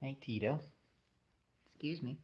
Hey, Tito. Excuse me.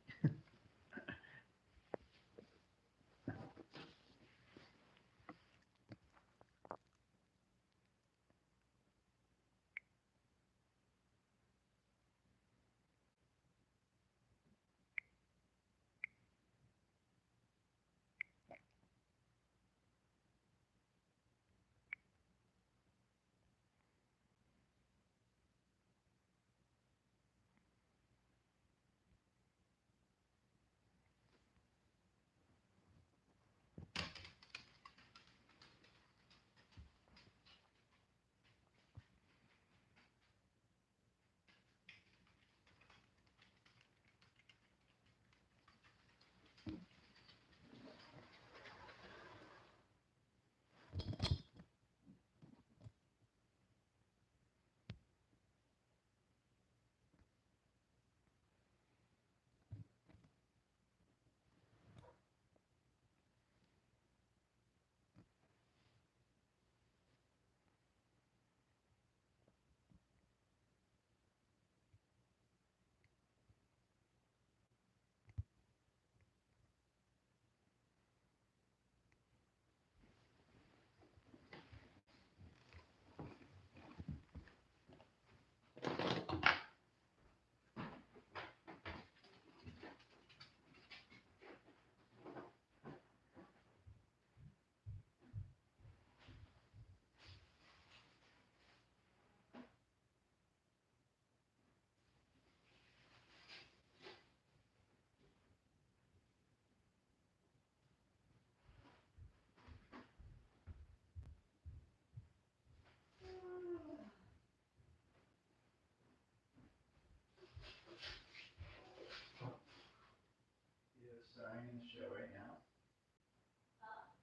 Tito's starring in the show right now.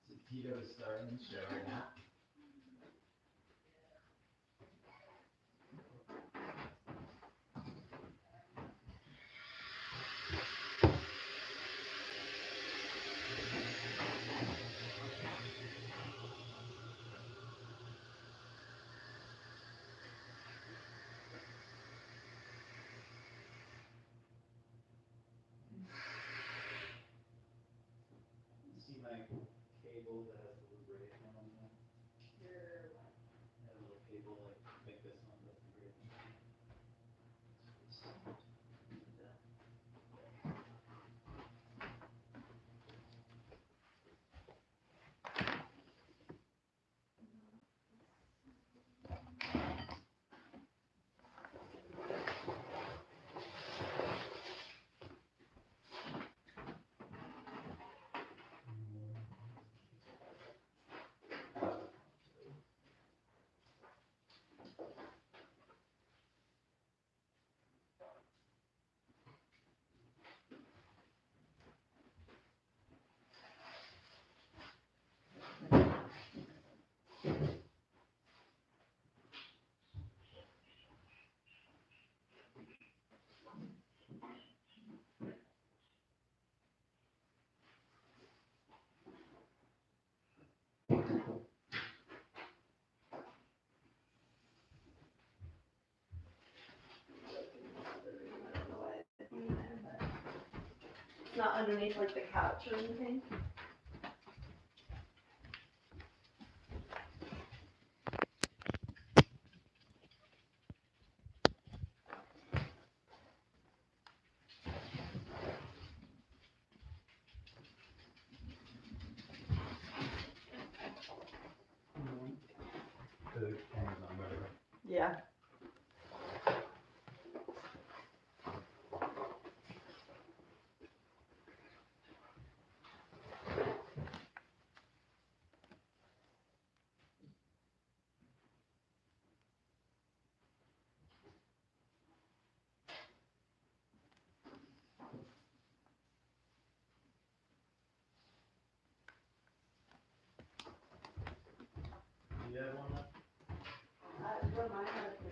So Tito is starring in the show right now. You see my cable that has the vibration on it? That little cable, like this one, that's vibration. Not underneath like the couch or anything. The camera's on, by the way. Yeah. Do you have one left? What am I gonna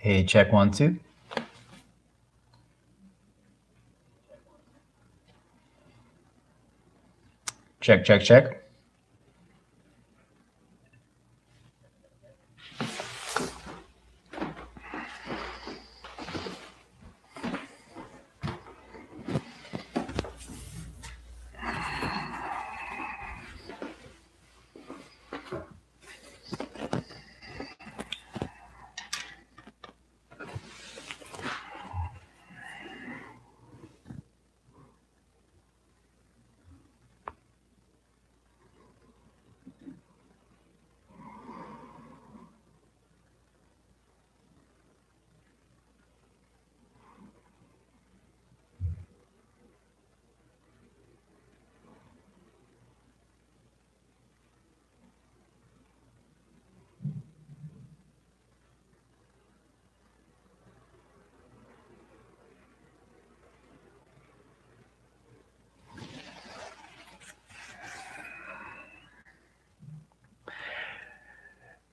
Hey, check 1, 2. Check, check, check.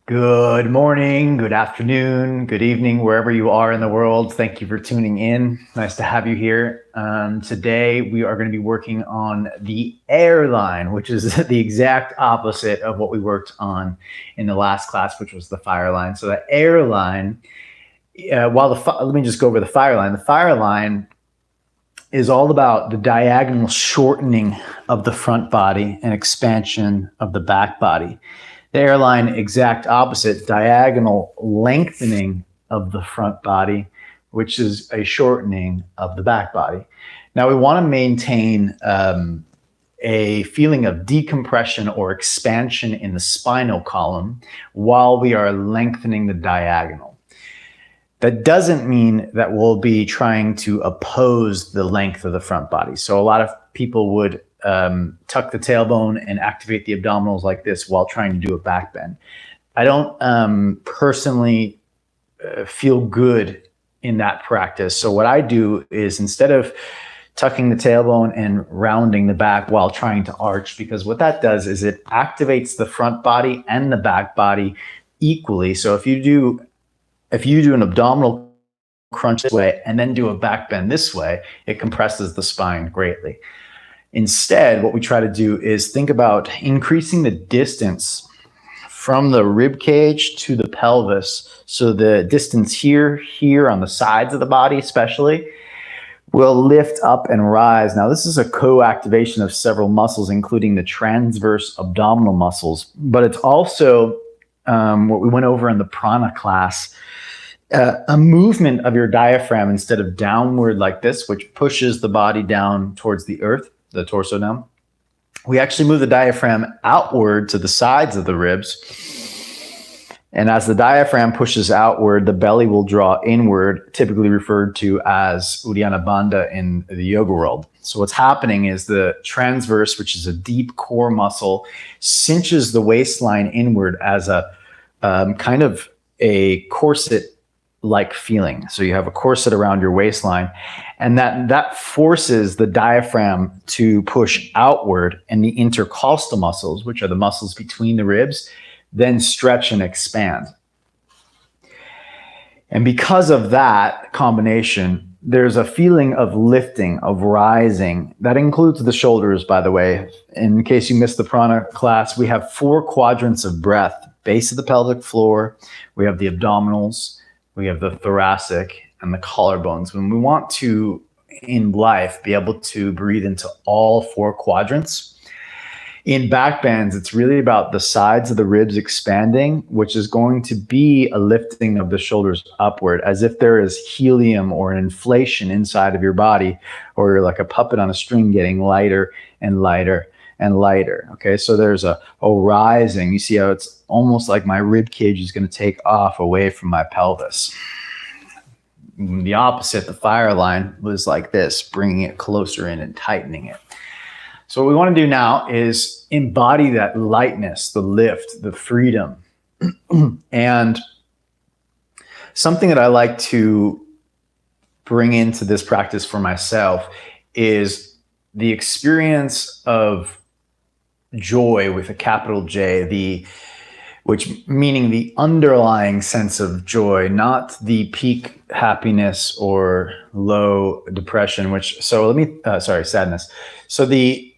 Good morning, good afternoon, good evening, wherever you are in the world. Thank you for tuning in. Nice to have you here. Today, we are going to be working on the airline, which is the exact opposite of what we worked on in the last class, which was the fire line. So the airline, let me just go over the fire line. The fire line is all about the diagonal shortening of the front body and expansion of the back body. The airline, exact opposite, diagonal lengthening of the front body, which is a shortening of the back body. Now we want to maintain a feeling of decompression or expansion in the spinal column while we are lengthening the diagonal. That doesn't mean that we'll be trying to oppose the length of the front body. So a lot of people would tuck the tailbone and activate the abdominals like this while trying to do a back bend. I don't personally feel good in that practice. So what I do is, instead of tucking the tailbone and rounding the back while trying to arch, because what that does is it activates the front body and the back body equally. So if you do an abdominal crunch this way and then do a back bend this way, it compresses the spine greatly. Instead, what we try to do is think about increasing the distance from the rib cage to the pelvis. So the distance here on the sides of the body especially will lift up and rise. Now this is a co-activation of several muscles, including the transverse abdominal muscles, but it's also what we went over in the prana class, a movement of your diaphragm instead of downward like this, which pushes the body down towards the earth, the torso down. We actually move the diaphragm outward to the sides of the ribs. And as the diaphragm pushes outward, the belly will draw inward, typically referred to as Uddiyana Bandha in the yoga world. So what's happening is the transverse, which is a deep core muscle, cinches the waistline inward as a kind of a corset-like feeling. So you have a corset around your waistline, and that forces the diaphragm to push outward, and the intercostal muscles, which are the muscles between the ribs, then stretch and expand. And because of that combination, there's a feeling of lifting, of rising. That includes the shoulders, by the way. In case you missed the prana class, we have 4 quadrants of breath: base of the pelvic floor, we have the abdominals, we have the thoracic, and the collarbones. When we want to, in life, be able to breathe into all 4 quadrants, in back bends, it's really about the sides of the ribs expanding, which is going to be a lifting of the shoulders upward, as if there is helium or an inflation inside of your body, or you're like a puppet on a string getting lighter and lighter and lighter. Okay, so there's a rising. You see how it's almost like my rib cage is going to take off away from my pelvis. The opposite, the fire line, was like this, bringing it closer in and tightening it. So what we want to do now is embody that lightness, the lift, the freedom. And something that I like to bring into this practice for myself is the experience of joy with a capital J, which meaning the underlying sense of joy, not the peak happiness or low depression, sadness. So the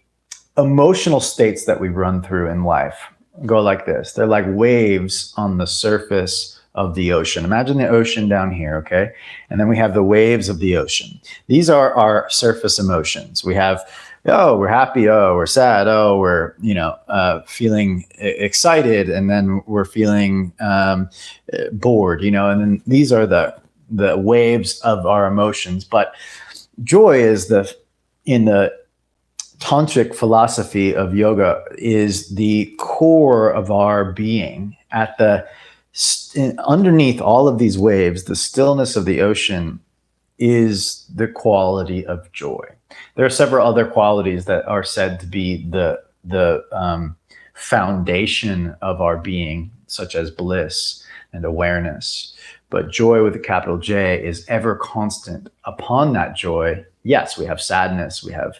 emotional states that we run through in life go like this. They're like waves on the surface of the ocean. Imagine the ocean down here, okay? And then we have the waves of the ocean. These are our surface emotions. We have, oh, we're happy, oh, we're sad, oh, we're, feeling excited, and then we're feeling bored, and then these are the waves of our emotions. But joy is in the tantric philosophy of yoga, is the core of our being. Underneath all of these waves, the stillness of the ocean is the quality of joy. There are several other qualities that are said to be the foundation of our being, such as bliss and awareness. But joy with a capital J is ever constant. Upon that joy, yes, we have sadness, we have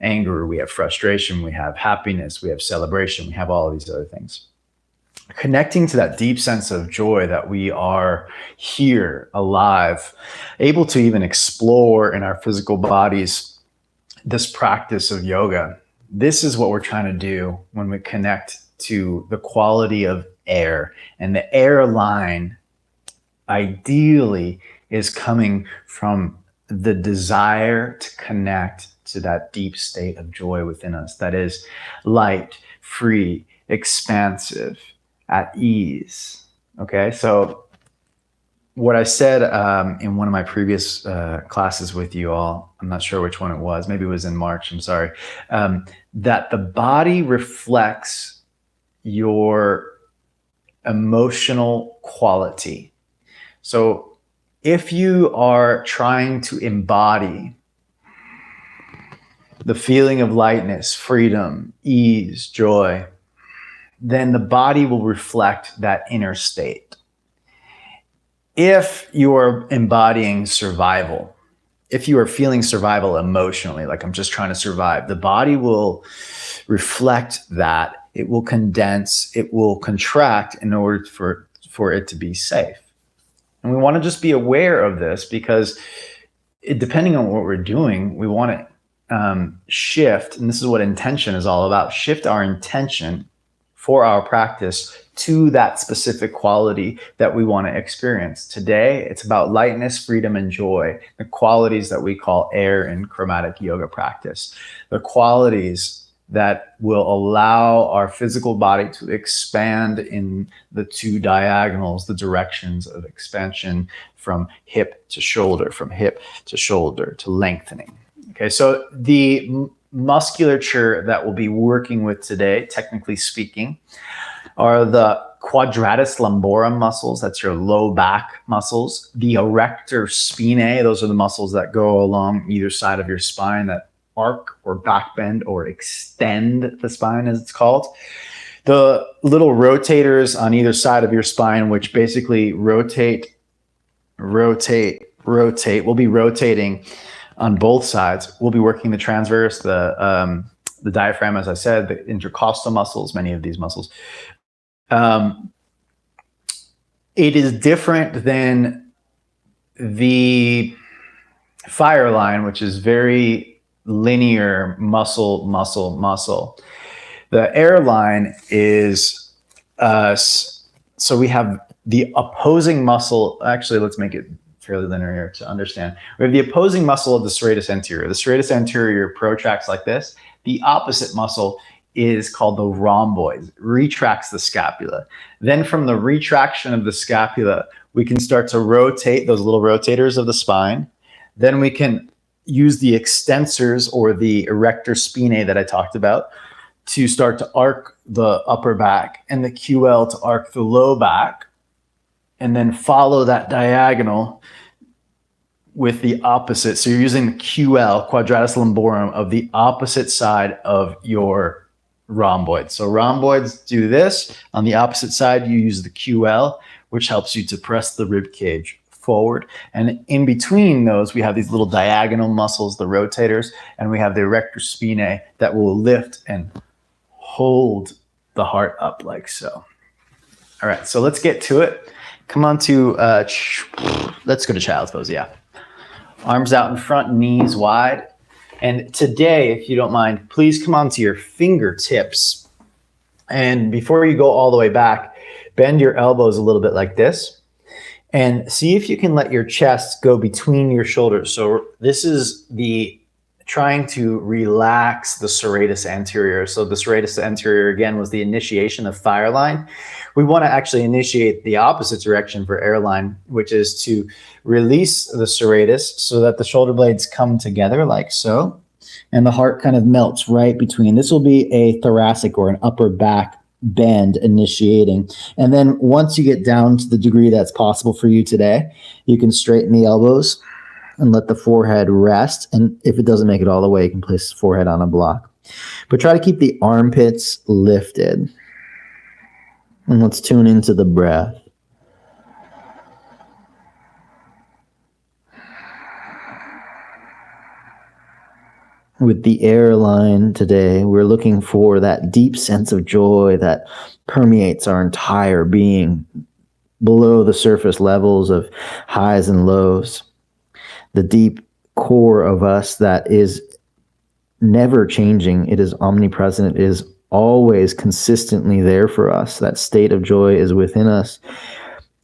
anger, we have frustration, we have happiness, we have celebration, we have all of these other things. Connecting to that deep sense of joy that we are here, alive, able to even explore in our physical bodies this practice of yoga. This is what we're trying to do when we connect to the quality of air. And the air line ideally is coming from the desire to connect to that deep state of joy within us that is light, free, expansive, at ease. Okay, so what I said in one of my previous classes with you all, I'm not sure which one it was, maybe it was in March, I'm sorry, that the body reflects your emotional quality. So if you are trying to embody the feeling of lightness, freedom, ease, joy, then the body will reflect that inner state. If you are embodying survival, if you are feeling survival emotionally, like I'm just trying to survive, the body will reflect that. It will condense, it will contract in order for it to be safe. And we want to just be aware of this because depending on what we're doing, we want to shift, and this is what intention is all about, shift our intention for our practice to that specific quality that we want to experience. Today, it's about lightness, freedom, and joy, the qualities that we call air in chromatic yoga practice, the qualities that will allow our physical body to expand in the two diagonals, the directions of expansion from hip to shoulder, to lengthening. Okay, so the musculature that we'll be working with today, technically speaking, are the quadratus lumborum muscles, that's your low back muscles, the erector spinae, those are the muscles that go along either side of your spine that arc or back bend or extend the spine, as it's called. The little rotators on either side of your spine, which basically rotate. We'll be rotating on both sides. We'll be working the transverse, the diaphragm, as I said, the intercostal muscles, many of these muscles. It is different than the fire line, which is very linear muscle. The air line is, so we have the opposing muscle. Actually, let's make it fairly linear to understand. We have the opposing muscle of the serratus anterior. The serratus anterior protracts like this. The opposite muscle is called the rhomboid, retracts the scapula. Then from the retraction of the scapula, we can start to rotate those little rotators of the spine. Then we can use the extensors or the erector spinae that I talked about to start to arc the upper back, and the QL to arc the low back, and then follow that diagonal with the opposite. So you're using the QL, quadratus lumborum, of the opposite side of your rhomboid. So rhomboids do this. On the opposite side, you use the QL, which helps you to press the rib cage forward. And in between those, we have these little diagonal muscles, the rotators, and we have the erector spinae that will lift and hold the heart up like so. All right, so let's get to it. Come on to, let's go to child's pose, yeah. Arms out in front, knees wide. And today, if you don't mind, please come onto your fingertips. And before you go all the way back, bend your elbows a little bit like this. And see if you can let your chest go between your shoulders. So this is the trying to relax the serratus anterior. So the serratus anterior, again, was the initiation of fireline. We want to actually initiate the opposite direction for airline, which is to release the serratus so that the shoulder blades come together like so, and the heart kind of melts right between. This will be a thoracic or an upper back bend initiating. And then once you get down to the degree that's possible for you today, you can straighten the elbows and let the forehead rest. And if it doesn't make it all the way, you can place the forehead on a block. But try to keep the armpits lifted. And let's tune into the breath. With the airline today, we're looking for that deep sense of joy that permeates our entire being below the surface levels of highs and lows. The deep core of us that is never changing. It is omnipresent. It is always consistently there for us. That state of joy is within us.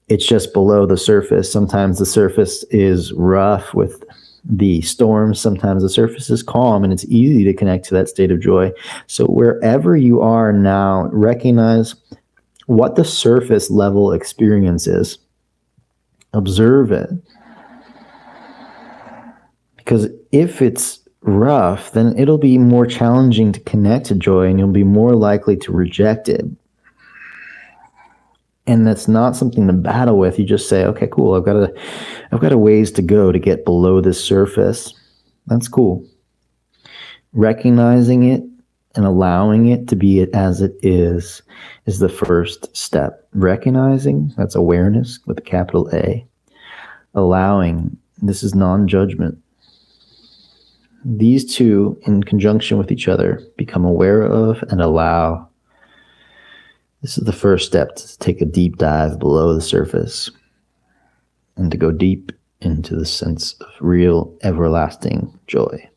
It's just below the surface. Sometimes the surface is rough with the storms. Sometimes the surface is calm, and it's easy to connect to that state of joy. So wherever you are now, recognize what the surface level experience is. Observe it. Because if it's rough, then it'll be more challenging to connect to joy, and you'll be more likely to reject it. And that's not something to battle with. You just say, okay, cool. I've got a ways to go to get below this surface. That's cool. Recognizing it and allowing it to be as it is the first step. Recognizing, that's awareness with a capital A. Allowing, this is non-judgment. These two, in conjunction with each other, become aware of and allow. This is the first step to take a deep dive below the surface and to go deep into the sense of real, everlasting joy.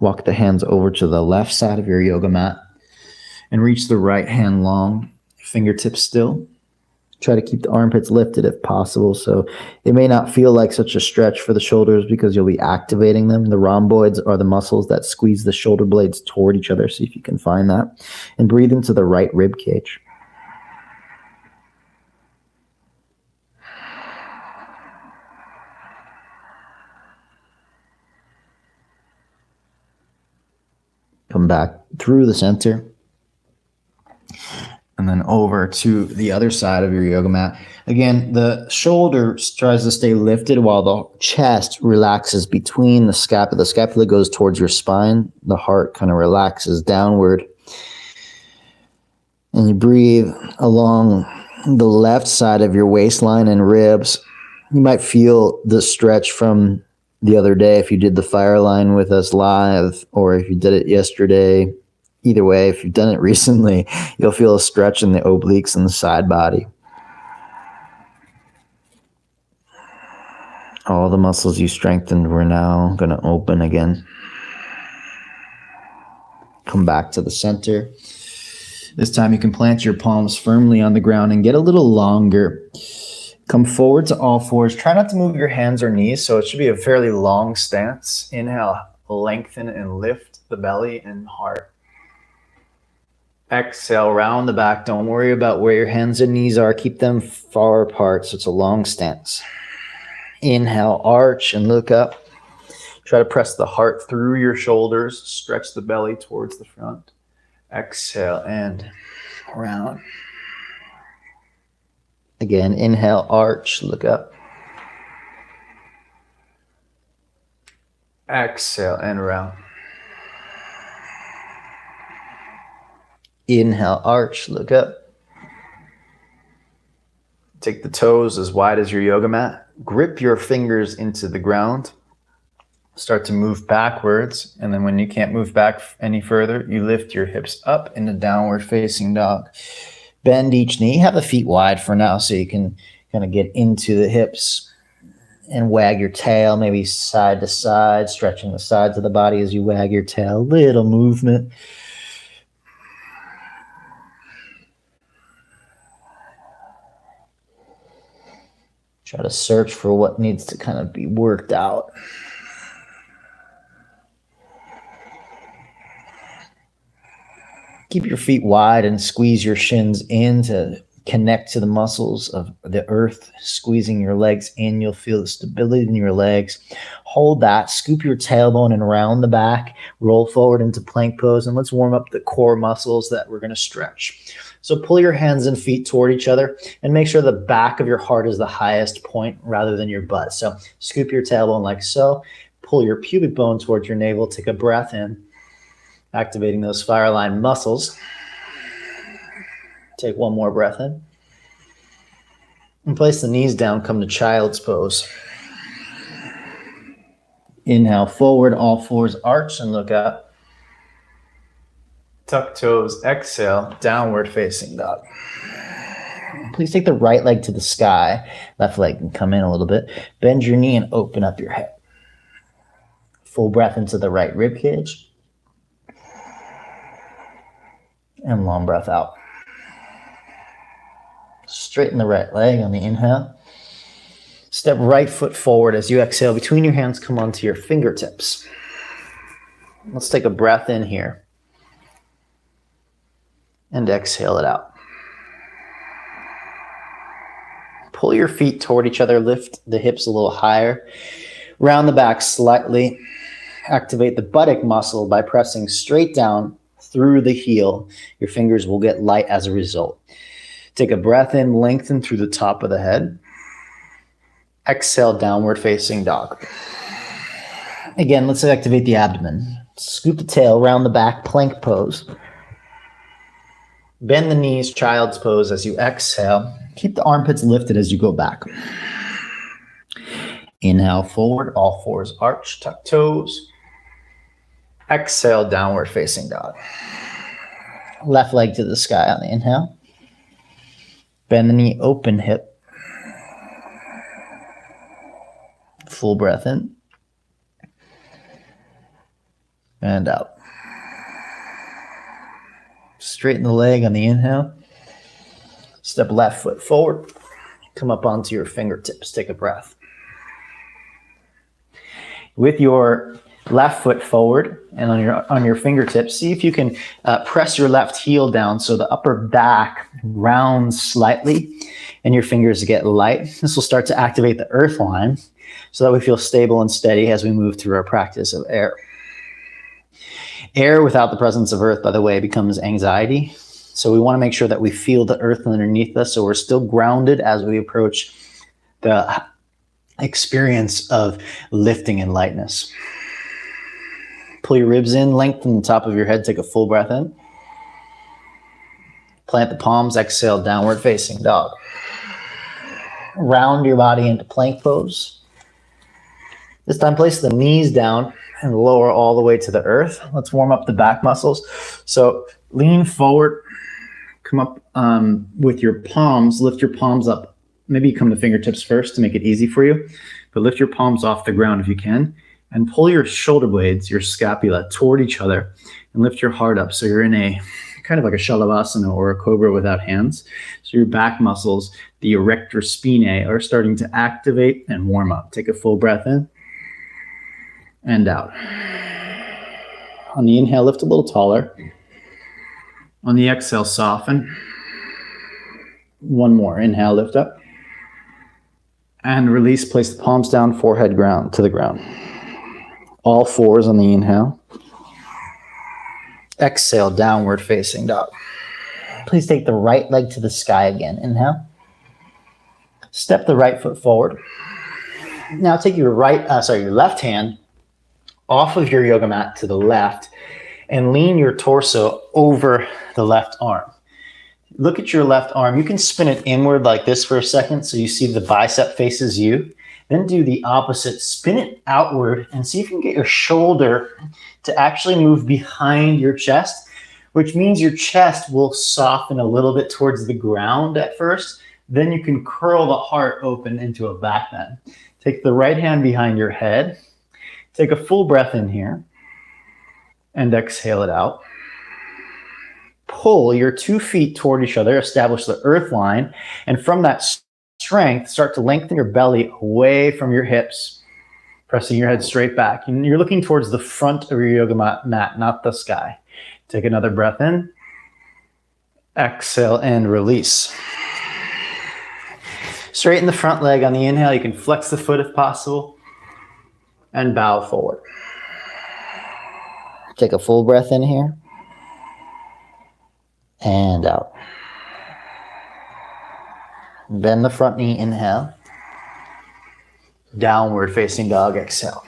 Walk the hands over to the left side of your yoga mat and reach the right hand long, fingertips still. Try to keep the armpits lifted if possible. So it may not feel like such a stretch for the shoulders because you'll be activating them. The rhomboids are the muscles that squeeze the shoulder blades toward each other. See if you can find that. And breathe into the right rib cage. Come back through the center. And then over to the other side of your yoga mat. Again, the shoulder tries to stay lifted while the chest relaxes between the scapula. The scapula goes towards your spine. The heart kind of relaxes downward. And you breathe along the left side of your waistline and ribs. You might feel the stretch from the other day if you did the fire line with us live, or if you did it yesterday. Either way, if you've done it recently, you'll feel a stretch in the obliques and the side body. All the muscles you strengthened were now going to open again. Come back to the center. This time you can plant your palms firmly on the ground and get a little longer. Come forward to all fours. Try not to move your hands or knees, so it should be a fairly long stance. Inhale, lengthen and lift the belly and heart. Exhale, round the back. Don't worry about where your hands and knees are. Keep them far apart so it's a long stance. Inhale, arch and look up. Try to press the heart through your shoulders. Stretch the belly towards the front. Exhale and round. Again, inhale, arch, look up. Exhale and round. Inhale, arch, look up. Take the toes as wide as your yoga mat. Grip your fingers into the ground. Start to move backwards. And then when you can't move back any further, you lift your hips up in a downward facing dog. Bend each knee. Have the feet wide for now so you can kind of get into the hips and wag your tail, maybe side to side, stretching the sides of the body as you wag your tail. Little movement. Try to search for what needs to kind of be worked out. Keep your feet wide and squeeze your shins in to connect to the muscles of the earth. Squeezing your legs in, you'll feel the stability in your legs. Hold that. Scoop your tailbone and round the back. Roll forward into plank pose. And let's warm up the core muscles that we're going to stretch. So pull your hands and feet toward each other and make sure the back of your heart is the highest point rather than your butt. So scoop your tailbone like so. Pull your pubic bone towards your navel. Take a breath in, activating those fire line muscles. Take one more breath in. And place the knees down, come to child's pose. Inhale forward, all fours arch and look up. Tuck toes, exhale, downward facing dog. Please take the right leg to the sky. Left leg can come in a little bit. Bend your knee and open up your head. Full breath into the right rib cage. And long breath out. Straighten the right leg on the inhale. Step right foot forward as you exhale. Between your hands, come onto your fingertips. Let's take a breath in here. And exhale it out. Pull your feet toward each other. Lift the hips a little higher. Round the back slightly. Activate the buttock muscle by pressing straight down through the heel. Your fingers will get light as a result. Take a breath in, lengthen through the top of the head. Exhale, downward facing dog. Again, let's activate the abdomen. Scoop the tail, round the back, plank pose. Bend the knees, child's pose as you exhale. Keep the armpits lifted as you go back. Inhale forward, all fours arch, tuck toes. Exhale, downward facing dog. Left leg to the sky on the inhale. Bend the knee, open hip. Full breath in. And out. Straighten the leg on the inhale. Step left foot forward. Come up onto your fingertips. Take a breath. With your left foot forward and on your fingertips, see if you can press your left heel down so the upper back rounds slightly and your fingers get light. This will start to activate the earth line so that we feel stable and steady as we move through our practice of air. Air without the presence of earth, by the way, becomes anxiety. So we want to make sure that we feel the earth underneath us so we're still grounded as we approach the experience of lifting and lightness. Pull your ribs in, lengthen the top of your head, take a full breath in. Plant the palms, exhale, downward facing dog. Round your body into plank pose. This time place the knees down and lower all the way to the earth. Let's warm up the back muscles. So lean forward, come up with your palms, lift your palms up. Maybe you come to fingertips first to make it easy for you, but lift your palms off the ground if you can, and pull your shoulder blades, your scapula, toward each other, and lift your heart up. So you're in a kind of like a Shalabhasana or a cobra without hands. So your back muscles, the erector spinae, are starting to activate and warm up. Take a full breath in and out. On the inhale, lift a little taller. On the exhale, soften. One more. Inhale, lift up. And release, place the palms down, forehead ground to the ground. All fours on the inhale. Exhale, downward facing dog. Please take the right leg to the sky again. Inhale. Step the right foot forward. Now take your left hand off of your yoga mat to the left and lean your torso over the left arm. Look at your left arm. You can spin it inward like this for a second so you see the bicep faces you. Then do the opposite. Spin it outward and see if you can get your shoulder to actually move behind your chest which means your chest will soften a little bit towards the ground at first. Then you can curl the heart open into a back bend. Take the right hand behind your head. Take a full breath in here and exhale it out. Pull your 2 feet toward each other, establish the earth line, and from that strength, start to lengthen your belly away from your hips, pressing your head straight back. And you're looking towards the front of your yoga mat, not the sky. Take another breath in, exhale, and release. Straighten the front leg on the inhale. You can flex the foot if possible, and bow forward. Take a full breath in here, and out. Bend the front knee, inhale. Downward facing dog, exhale.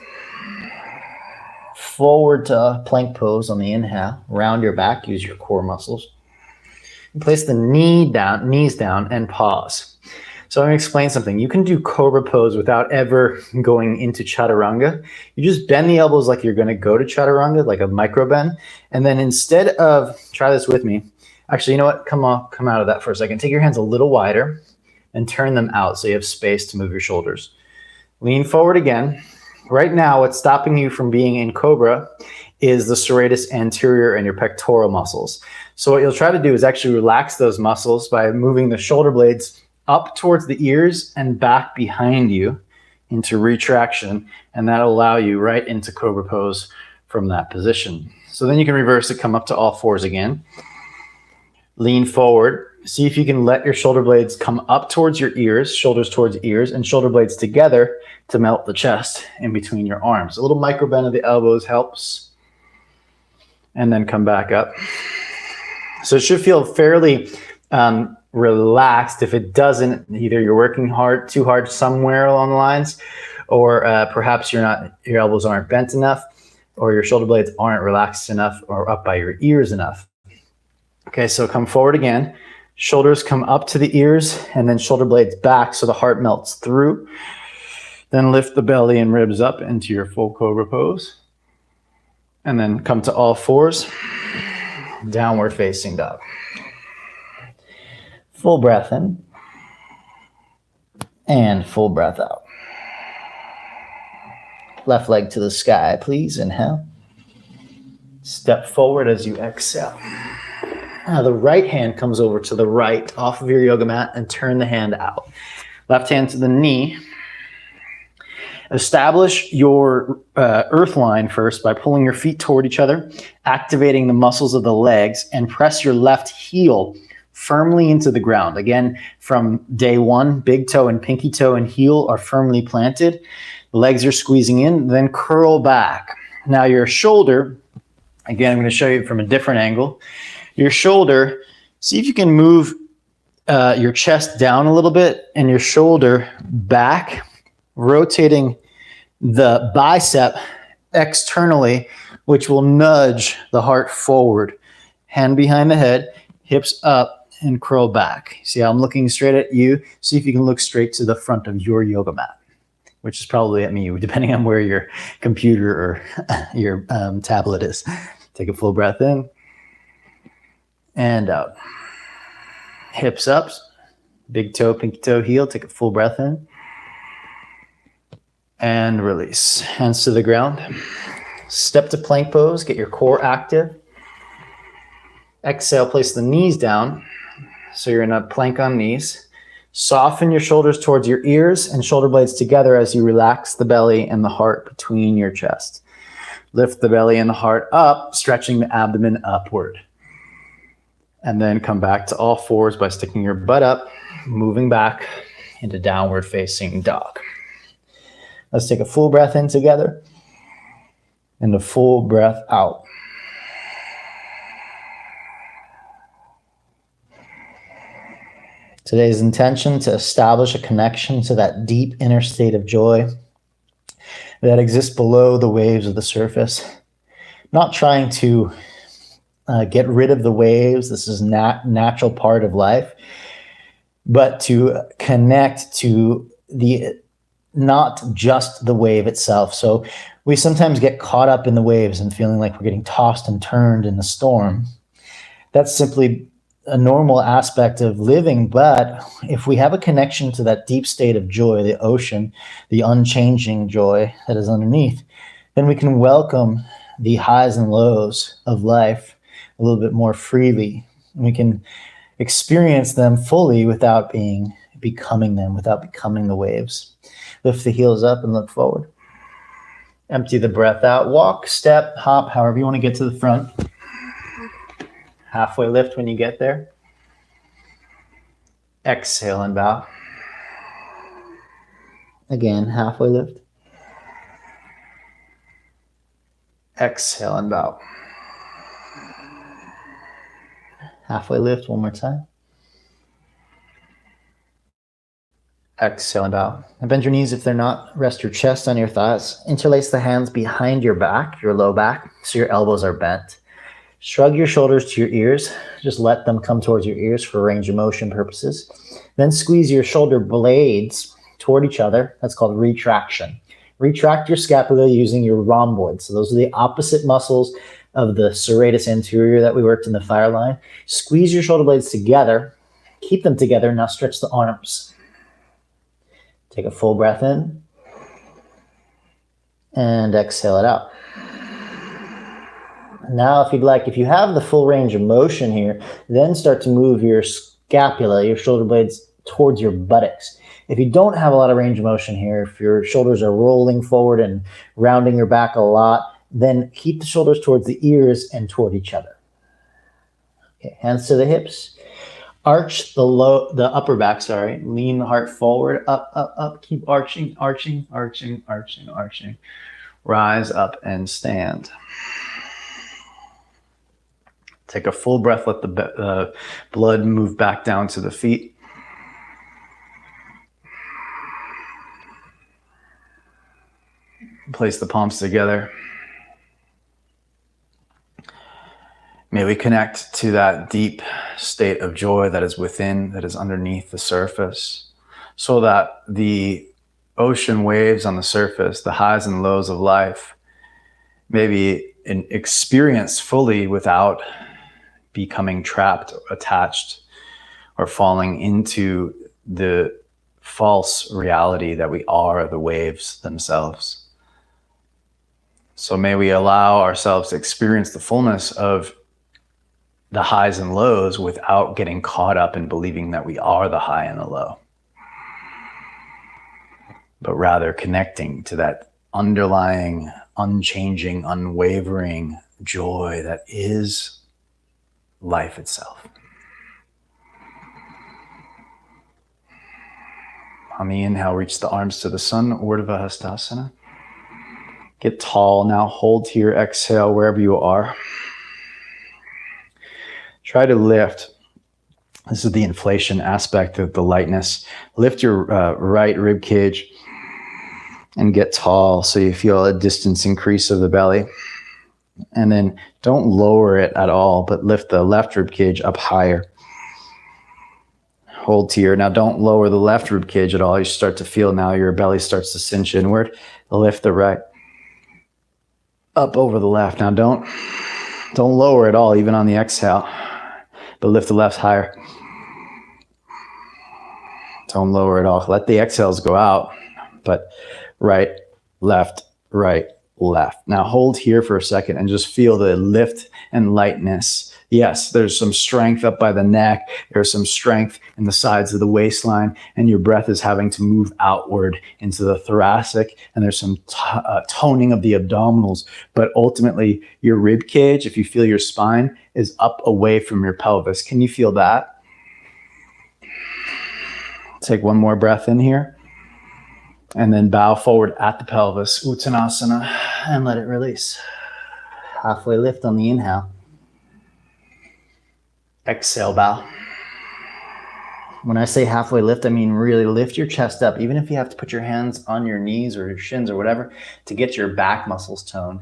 Forward to plank pose on the inhale. Round your back, use your core muscles. Place the knees down and pause. So I'm going to explain something. You can do cobra pose without ever going into chaturanga. You just bend the elbows like you're going to go to chaturanga, like a micro bend. And then instead of, try this with me. Actually, you know what? Come out of that for a second. Take your hands a little wider and turn them out so you have space to move your shoulders. Lean forward again. Right now, what's stopping you from being in cobra is the serratus anterior and your pectoral muscles. So what you'll try to do is actually relax those muscles by moving the shoulder blades up towards the ears and back behind you into retraction, and that'll allow you right into cobra pose from that position. So then you can reverse it, come up to all fours again. Lean forward. See if you can let your shoulder blades come up towards your ears, shoulders towards ears, and shoulder blades together to melt the chest in between your arms. A little micro bend of the elbows helps. And then come back up. So it should feel fairly relaxed. If it doesn't, either you're working too hard somewhere along the lines, or perhaps your elbows aren't bent enough, or your shoulder blades aren't relaxed enough or up by your ears enough. Okay, so come forward again. Shoulders come up to the ears and then shoulder blades back so the heart melts through. Then lift the belly and ribs up into your full cobra pose. And then come to all fours. Downward facing dog. Full breath in. And full breath out. Left leg to the sky, please. Inhale. Step forward as you exhale. Now the right hand comes over to the right off of your yoga mat and turn the hand out. Left hand to the knee. Establish your earth line first by pulling your feet toward each other, activating the muscles of the legs, and press your left heel firmly into the ground. Again, from day one, big toe and pinky toe and heel are firmly planted. The legs are squeezing in, then curl back. Now your shoulder, again, I'm going to show you from a different angle. Your shoulder, see if you can move your chest down a little bit and your shoulder back, rotating the bicep externally, which will nudge the heart forward. Hand behind the head, hips up, and curl back. See how I'm looking straight at you? See if you can look straight to the front of your yoga mat, which is probably at me, depending on where your computer or your tablet is. Take a full breath in. And out. Hips up, big toe, pinky toe, heel. Take a full breath in. And release. Hands to the ground. Step to plank pose. Get your core active. Exhale, place the knees down. So you're in a plank on knees. Soften your shoulders towards your ears and shoulder blades together as you relax the belly and the heart between your chest. Lift the belly and the heart up, stretching the abdomen upward. And then come back to all fours by sticking your butt up, moving back into downward facing dog. Let's take a full breath in together and a full breath out. Today's intention to establish a connection to that deep inner state of joy that exists below the waves of the surface. Not trying to get rid of the waves. This is natural part of life, but to connect to not just the wave itself. So we sometimes get caught up in the waves and feeling like we're getting tossed and turned in the storm. That's simply a normal aspect of living. But if we have a connection to that deep state of joy, the ocean, the unchanging joy that is underneath, then we can welcome the highs and lows of life a little bit more freely. We can experience them fully without becoming them, without becoming the waves. Lift the heels up and look forward. Empty the breath out. Walk, step, hop, however you want to get to the front. Halfway lift when you get there. Exhale and bow. Again, halfway lift. Exhale and bow. Halfway lift one more time. Exhale and bow. And bend your knees if they're not. Rest your chest on your thighs. Interlace the hands behind your back, your low back, so your elbows are bent. Shrug your shoulders to your ears. Just let them come towards your ears for range of motion purposes. Then squeeze your shoulder blades toward each other. That's called retraction. Retract your scapula using your rhomboids. So those are the opposite muscles of the serratus anterior that we worked in the fire line. Squeeze your shoulder blades together. Keep them together. Now stretch the arms. Take a full breath in. And exhale it out. Now, if you have the full range of motion here, then start to move your scapula, your shoulder blades towards your buttocks. If you don't have a lot of range of motion here, if your shoulders are rolling forward and rounding your back a lot, then keep the shoulders towards the ears and toward each other. Okay, hands to the hips. Arch the upper back, Lean the heart forward, up, up, up. Keep arching, arching, arching, arching, arching. Rise up and stand. Take a full breath, let the blood move back down to the feet. Place the palms together. May we connect to that deep state of joy that is within, that is underneath the surface, so that the ocean waves on the surface, the highs and lows of life, may be experienced fully without becoming trapped, or attached, or falling into the false reality that we are the waves themselves. So may we allow ourselves to experience the fullness of the highs and lows without getting caught up in believing that we are the high and the low, but rather connecting to that underlying, unchanging, unwavering joy that is life itself. On the inhale, reach the arms to the sun, Urdhva Hastasana. Get tall now, hold to your exhale wherever you are. Try to lift. This is the inflation aspect of the lightness. Lift your right rib cage and get tall so you feel a distance increase of the belly. And then don't lower it at all, but lift the left rib cage up higher. Hold here. Now don't lower the left rib cage at all. You start to feel now your belly starts to cinch inward. Lift the right up over the left. Now don't lower at all, even on the exhale, but lift the left higher. Don't lower at all. Let the exhales go out, but right, left, right, left. Now hold here for a second and just feel the lift and lightness. Yes, there's some strength up by the neck. There's some strength in the sides of the waistline, and your breath is having to move outward into the thoracic, and there's some toning of the abdominals. But ultimately, your rib cage, if you feel your spine, is up away from your pelvis. Can you feel that? Take one more breath in here. And then bow forward at the pelvis, Uttanasana, and let it release. Halfway lift on the inhale. Exhale, bow. When I say halfway lift, I mean really lift your chest up, even if you have to put your hands on your knees or your shins or whatever to get your back muscles toned.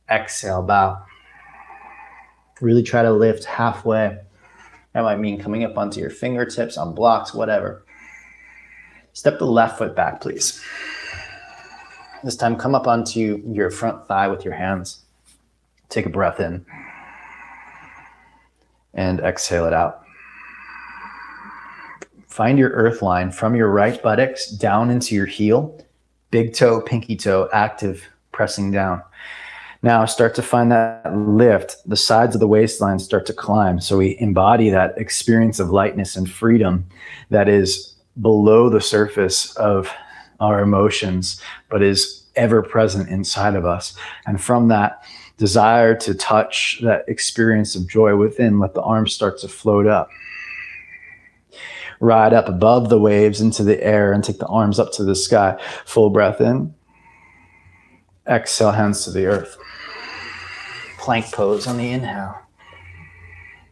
Exhale, bow. Really try to lift halfway. That might mean coming up onto your fingertips, on blocks, whatever. Step the left foot back, please. This time, come up onto your front thigh with your hands. Take a breath in. and exhale it out. Find your earth line from your right buttocks down into your heel. Big toe, pinky toe, active, pressing down. Now start to find that lift. The sides of the waistline start to climb. So we embody that experience of lightness and freedom that is below the surface of our emotions, but is ever present inside of us. And from that desire to touch that experience of joy within, let the arms start to float up. Ride up above the waves into the air and take the arms up to the sky. Full breath in. Exhale, hands to the earth. Plank pose on the inhale.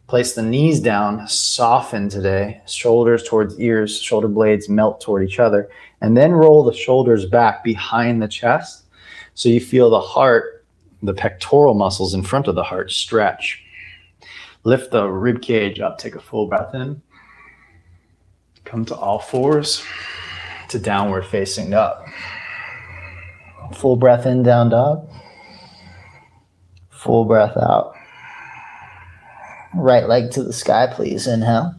Place the knees down, soften today. Shoulders towards ears, shoulder blades melt toward each other. And then roll the shoulders back behind the chest so you feel the heart, the pectoral muscles in front of the heart stretch. Lift the rib cage up, take a full breath in. Come to all fours to downward facing dog. Full breath in, down dog. Full breath out. Right leg to the sky, please. Inhale.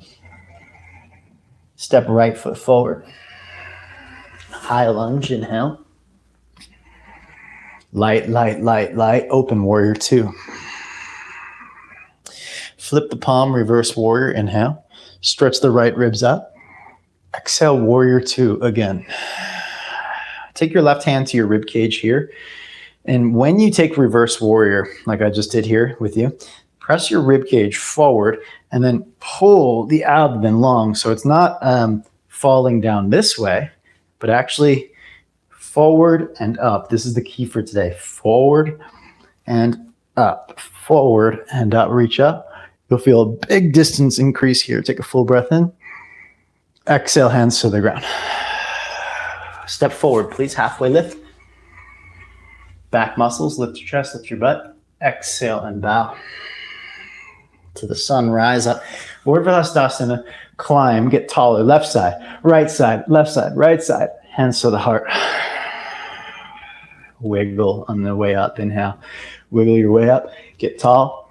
Step right foot forward. High lunge, inhale. Light, light, light, light. Open warrior two. Flip the palm, reverse warrior, inhale. Stretch the right ribs up. Exhale, warrior two again. Take your left hand to your rib cage here. And when you take reverse warrior, like I just did here with you, press your rib cage forward and then pull the abdomen long. So it's not falling down this way, but actually forward and up. This is the key for today. Forward and up. Forward and up. Reach up. You'll feel a big distance increase here. Take a full breath in. Exhale, hands to the ground. Step forward, please. Halfway lift. Back muscles, lift your chest, lift your butt. Exhale and bow. To the sun, rise up. Urdhva climb, get taller. Left side, right side, left side, right side. Hands to the heart. Wiggle on the way up. Inhale. Wiggle your way up. Get tall.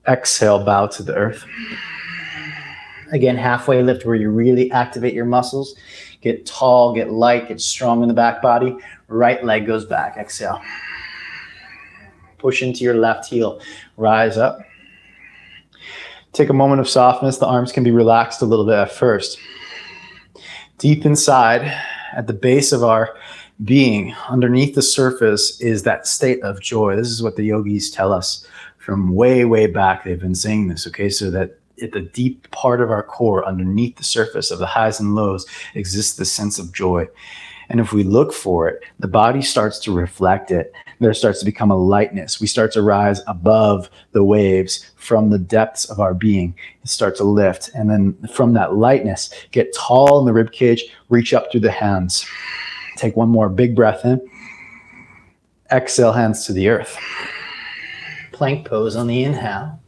Exhale, bow to the earth. Again, halfway lift where you really activate your muscles. Get tall, get light, get strong in the back body. Right leg goes back. Exhale. Push into your left heel. Rise up. Take a moment of softness. The arms can be relaxed a little bit at first. Deep inside, at the base of our being, underneath the surface, is that state of joy. This is what the yogis tell us from way, way back. They've been saying this, okay? So that at the deep part of our core, underneath the surface of the highs and lows, exists the sense of joy. And if we look for it, the body starts to reflect it. There starts to become a lightness. We start to rise above the waves from the depths of our being. It starts to lift. And then from that lightness, get tall in the rib cage, reach up through the hands. Take one more big breath in. Exhale, hands to the earth. Plank pose on the inhale.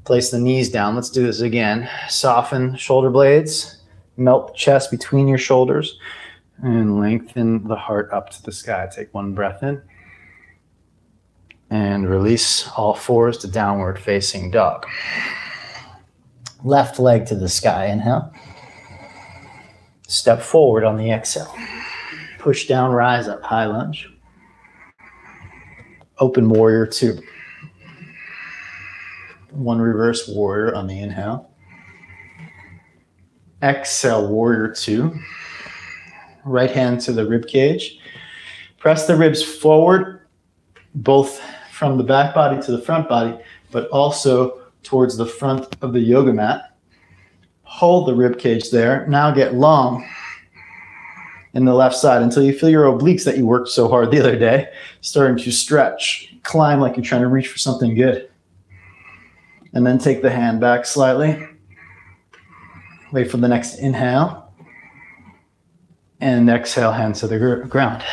Place the knees down. Let's do this again. Soften shoulder blades. Melt the chest between your shoulders. And lengthen the heart up to the sky. Take one breath in. And release all fours to downward facing dog. Left leg to the sky. Inhale. Step forward on the exhale. Push down, rise up. High lunge. Open warrior two. One reverse warrior on the inhale. Exhale, warrior two. Right hand to the rib cage. Press the ribs forward, both from the back body to the front body, but also towards the front of the yoga mat. Hold the rib cage there. Now get long in the left side until you feel your obliques that you worked so hard the other day starting to stretch. Climb like you're trying to reach for something good. And then take the hand back slightly. Wait for the next inhale. And exhale, hands to the ground.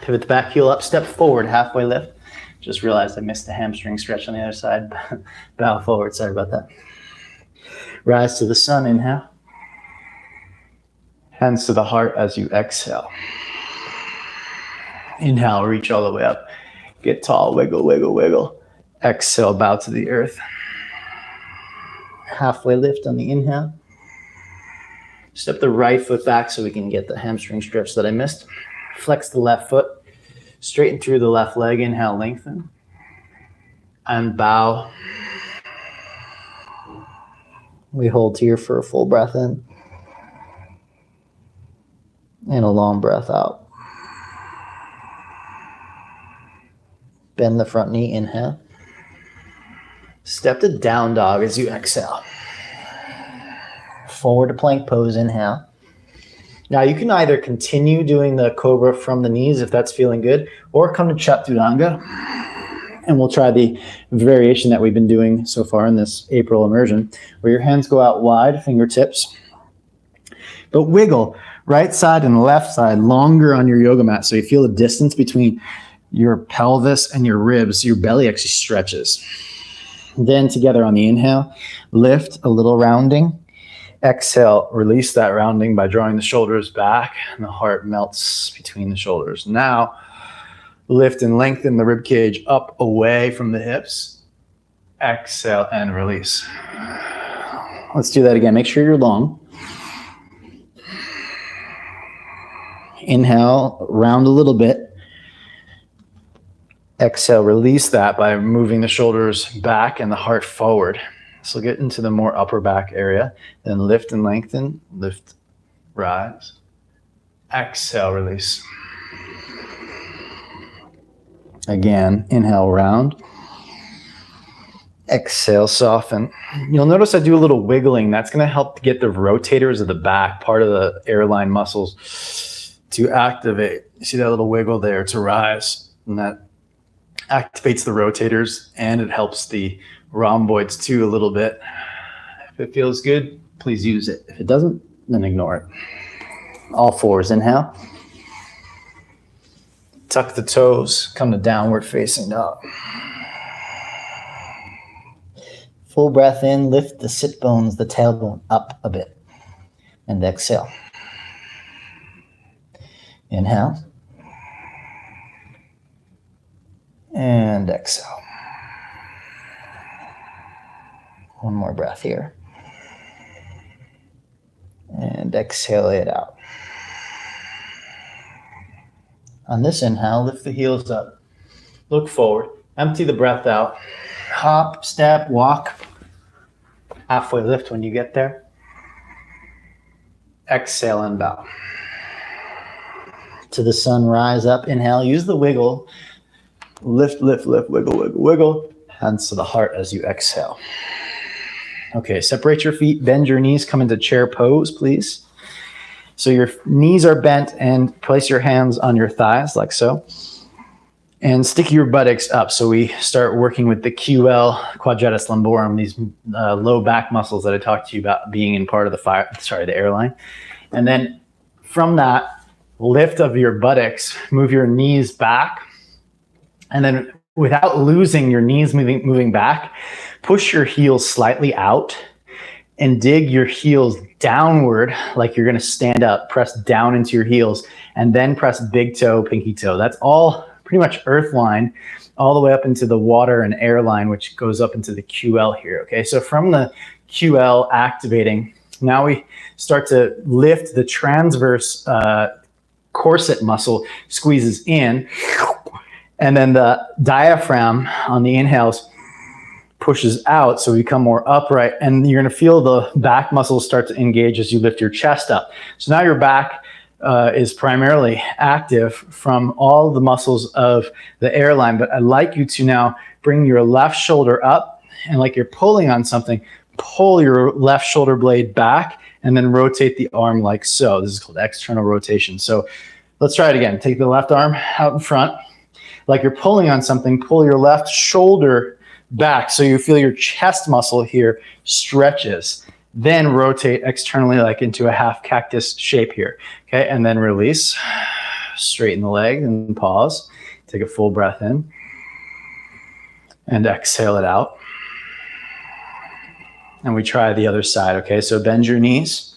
Pivot the back heel up, step forward, halfway lift. Just realized I missed the hamstring stretch on the other side. Bow forward, sorry about that. Rise to the sun, inhale. Hands to the heart as you exhale. Inhale, reach all the way up. Get tall, wiggle, wiggle, wiggle. Exhale, bow to the earth. Halfway lift on the inhale. Step the right foot back so we can get the hamstring stretch that I missed. Flex the left foot. Straighten through the left leg. Inhale, lengthen. And bow. We hold here for a full breath in. And a long breath out. Bend the front knee, inhale. Step to down dog as you exhale. Forward to plank pose, inhale. Now you can either continue doing the cobra from the knees if that's feeling good, or come to Chaturanga. And we'll try the variation that we've been doing so far in this April immersion, where your hands go out wide, fingertips. But wiggle right side and left side longer on your yoga mat so you feel the distance between your pelvis and your ribs. Your belly actually stretches. Then together on the inhale, lift a little rounding. Exhale, release that rounding by drawing the shoulders back and the heart melts between the shoulders. Now, lift and lengthen the rib cage up away from the hips. Exhale and release. Let's do that again. Make sure you're long. Inhale, round a little bit. Exhale, release that by moving the shoulders back and the heart forward. So get into the more upper back area. Then lift and lengthen. Lift, rise. Exhale, release. Again, inhale, round. Exhale, soften. You'll notice I do a little wiggling. That's going to help to get the rotators of the back, part of the airline muscles, to activate. You see that little wiggle there to rise? And that activates the rotators and it helps the rhomboids too a little bit. If it feels good, please use it. If it doesn't, then ignore it. All fours, inhale. Tuck the toes, come to downward facing dog. Full breath in, lift the sit bones, the tailbone up a bit. And exhale. Inhale. And exhale. One more breath here. And exhale it out. On this inhale, lift the heels up. Look forward. Empty the breath out. Hop, step, walk. Halfway lift when you get there. Exhale and bow. To the sun, rise up. Inhale, use the wiggle. Lift, lift, lift, wiggle, wiggle, wiggle. Hands to the heart as you exhale. Okay, separate your feet, bend your knees, come into chair pose, please. So your knees are bent and place your hands on your thighs like so. And stick your buttocks up. So we start working with the QL, quadratus lumborum, these low back muscles that I talked to you about being in part of the airline. And then from that lift of your buttocks, move your knees back. And then without losing your knees moving back, push your heels slightly out and dig your heels downward like you're gonna stand up. Press down into your heels and then press big toe, pinky toe. That's all pretty much earth line all the way up into the water and air line, which goes up into the QL here, okay? So from the QL activating, now we start to lift the transverse corset muscle, squeezes in, and then the diaphragm on the inhales pushes out, so we become more upright, and you're gonna feel the back muscles start to engage as you lift your chest up. So now your back is primarily active from all the muscles of the airline, but I'd like you to now bring your left shoulder up, and like you're pulling on something, pull your left shoulder blade back, and then rotate the arm like so. This is called external rotation. So let's try it again. Take the left arm out in front. Like you're pulling on something, pull your left shoulder back so you feel your chest muscle here stretches. Then rotate externally like into a half cactus shape here. Okay, and then release. Straighten the leg and pause. Take a full breath in. And exhale it out. And we try the other side, okay? So bend your knees.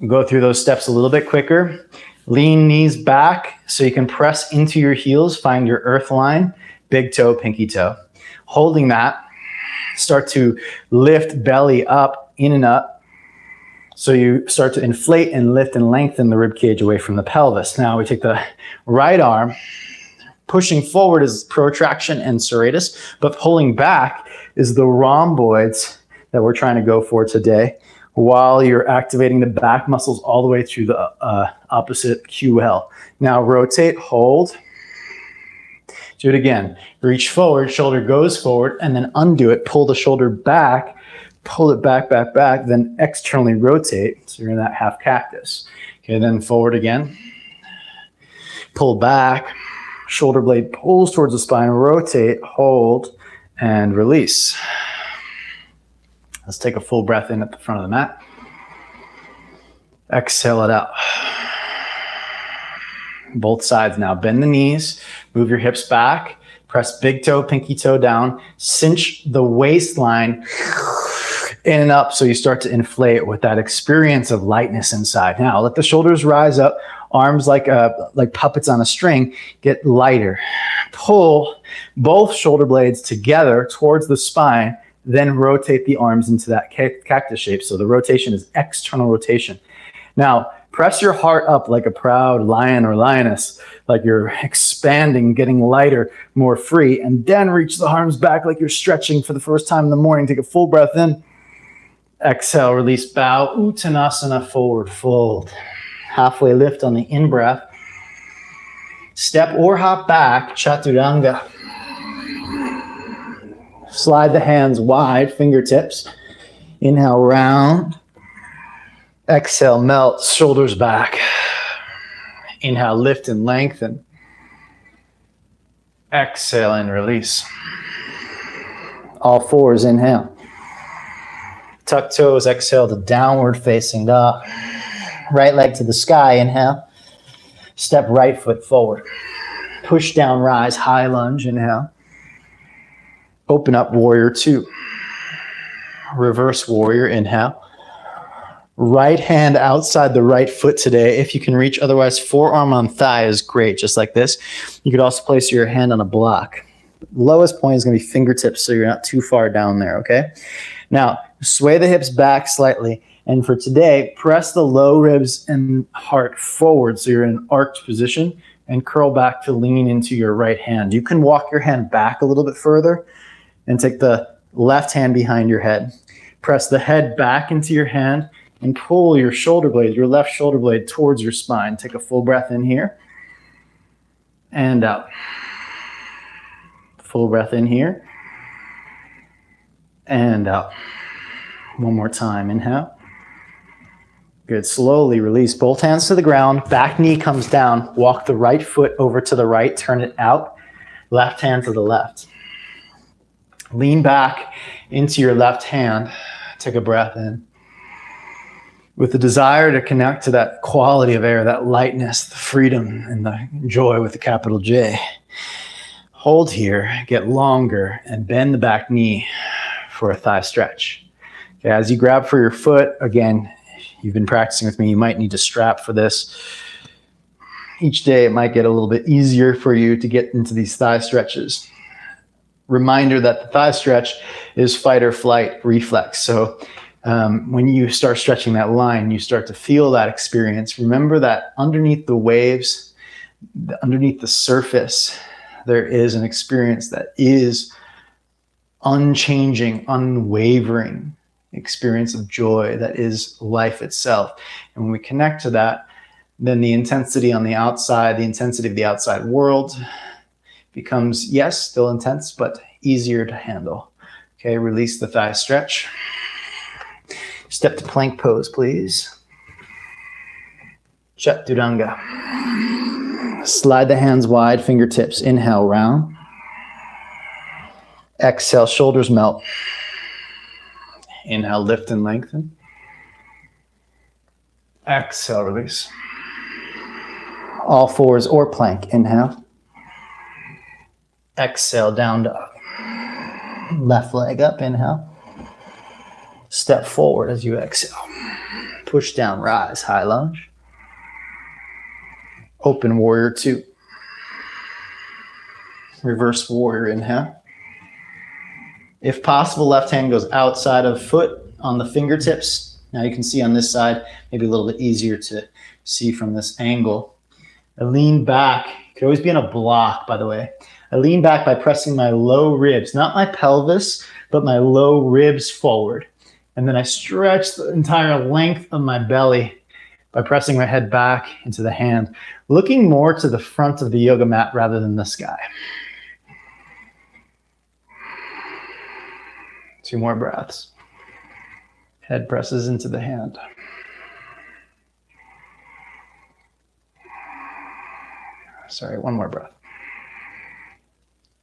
Go through those steps a little bit quicker. Lean knees back so you can press into your heels, find your earth line, big toe, pinky toe. Holding that, Start to lift belly up, in and up. So you start to inflate and lift and lengthen the rib cage away from the pelvis. Now we take the right arm. Pushing forward is protraction and serratus, but pulling back is the rhomboids that we're trying to go for today, while you're activating the back muscles all the way through the opposite QL. Now rotate, hold. Do it again. Reach forward, shoulder goes forward, and then undo it. Pull the shoulder back, pull it back, back, back, then externally rotate. So you're in that half cactus. Okay, then forward again. Pull back. Shoulder blade pulls towards the spine, rotate, hold, and release. Let's take a full breath in at the front of the mat. Exhale it out. Both sides now. Bend the knees, move your hips back, press big toe, pinky toe down, cinch the waistline in and up so you start to inflate with that experience of lightness inside. Now let the shoulders rise up, arms like puppets on a string, get lighter. Pull both shoulder blades together towards the spine, then rotate the arms into that cactus shape. So the rotation is external rotation. Now, press your heart up like a proud lion or lioness, like you're expanding, getting lighter, more free, and then reach the arms back like you're stretching for the first time in the morning. Take a full breath in. Exhale, release, bow, Uttanasana, forward fold. Halfway lift on the in-breath. Step or hop back, Chaturanga. Slide the hands wide, fingertips. Inhale, round. Exhale, melt, shoulders back. Inhale, lift and lengthen. Exhale and release. All fours, inhale. Tuck toes, exhale to downward facing dog. Right leg to the sky, inhale. Step right foot forward. Push down, rise, high lunge, inhale. Open up, warrior two. Reverse warrior, inhale. Right hand outside the right foot today, if you can reach. Otherwise, forearm on thigh is great, just like this. You could also place your hand on a block. Lowest point is going to be fingertips, so you're not too far down there, okay? Now, sway the hips back slightly. And for today, press the low ribs and heart forward so you're in an arched position, and curl back to lean into your right hand. You can walk your hand back a little bit further and take the left hand behind your head. Press the head back into your hand and pull your shoulder blade, your left shoulder blade, towards your spine. Take a full breath in here and out. Full breath in here and out. One more time. Inhale. Good. Slowly release both hands to the ground. Back knee comes down. Walk the right foot over to the right. Turn it out. Left hand to the left. Lean back into your left hand. Take a breath in. With the desire to connect to that quality of air, that lightness, the freedom, and the joy with the capital J. Hold here, get longer, and bend the back knee for a thigh stretch. Okay, as you grab for your foot, again, you've been practicing with me, you might need to strap for this. Each day it might get a little bit easier for you to get into these thigh stretches. Reminder that the thigh stretch is fight or flight reflex. So when you start stretching that line, you start to feel that experience. Remember that underneath the waves, underneath the surface, there is an experience that is unchanging, unwavering experience of joy that is life itself. And when we connect to that, then the intensity on the outside, the intensity of the outside world becomes, yes, still intense, but easier to handle. Okay, release the thigh stretch. Step to plank pose, please. Chaturanga. Slide the hands wide, fingertips. Inhale, round. Exhale, shoulders melt. Inhale, lift and lengthen. Exhale, release. All fours or plank. Inhale. Exhale, down dog. Left leg up, inhale. Step forward as you exhale. Push down, rise, high lunge. Open warrior two. Reverse warrior, inhale. If possible, left hand goes outside of foot on the fingertips. Now you can see on this side, maybe a little bit easier to see from this angle. I lean back. It could always be in a block, by the way. I lean back by pressing my low ribs, not my pelvis, but my low ribs forward. And then I stretch the entire length of my belly by pressing my head back into the hand, looking more to the front of the yoga mat rather than the sky. 2 more breaths. Head presses into the hand. Sorry, 1 more breath.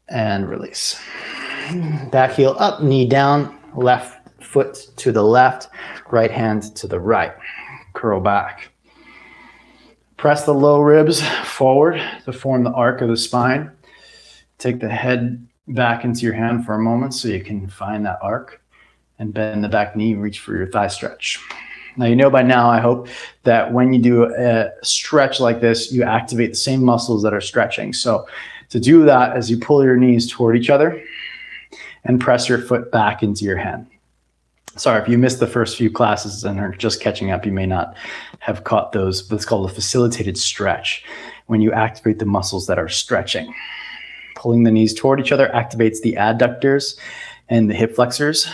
And release. Back heel up, knee down, left foot to the left, right hand to the right. Curl back. Press the low ribs forward to form the arc of the spine. Take the head back into your hand for a moment so you can find that arc, and bend the back knee, reach for your thigh stretch. Now, you know by now, I hope, that when you do a stretch like this, you activate the same muscles that are stretching. So to do that, as you pull your knees toward each other and press your foot back into your hand. Sorry, if you missed the first few classes and are just catching up, you may not have caught those. That's called a facilitated stretch, when you activate the muscles that are stretching. Pulling the knees toward each other activates the adductors and the hip flexors.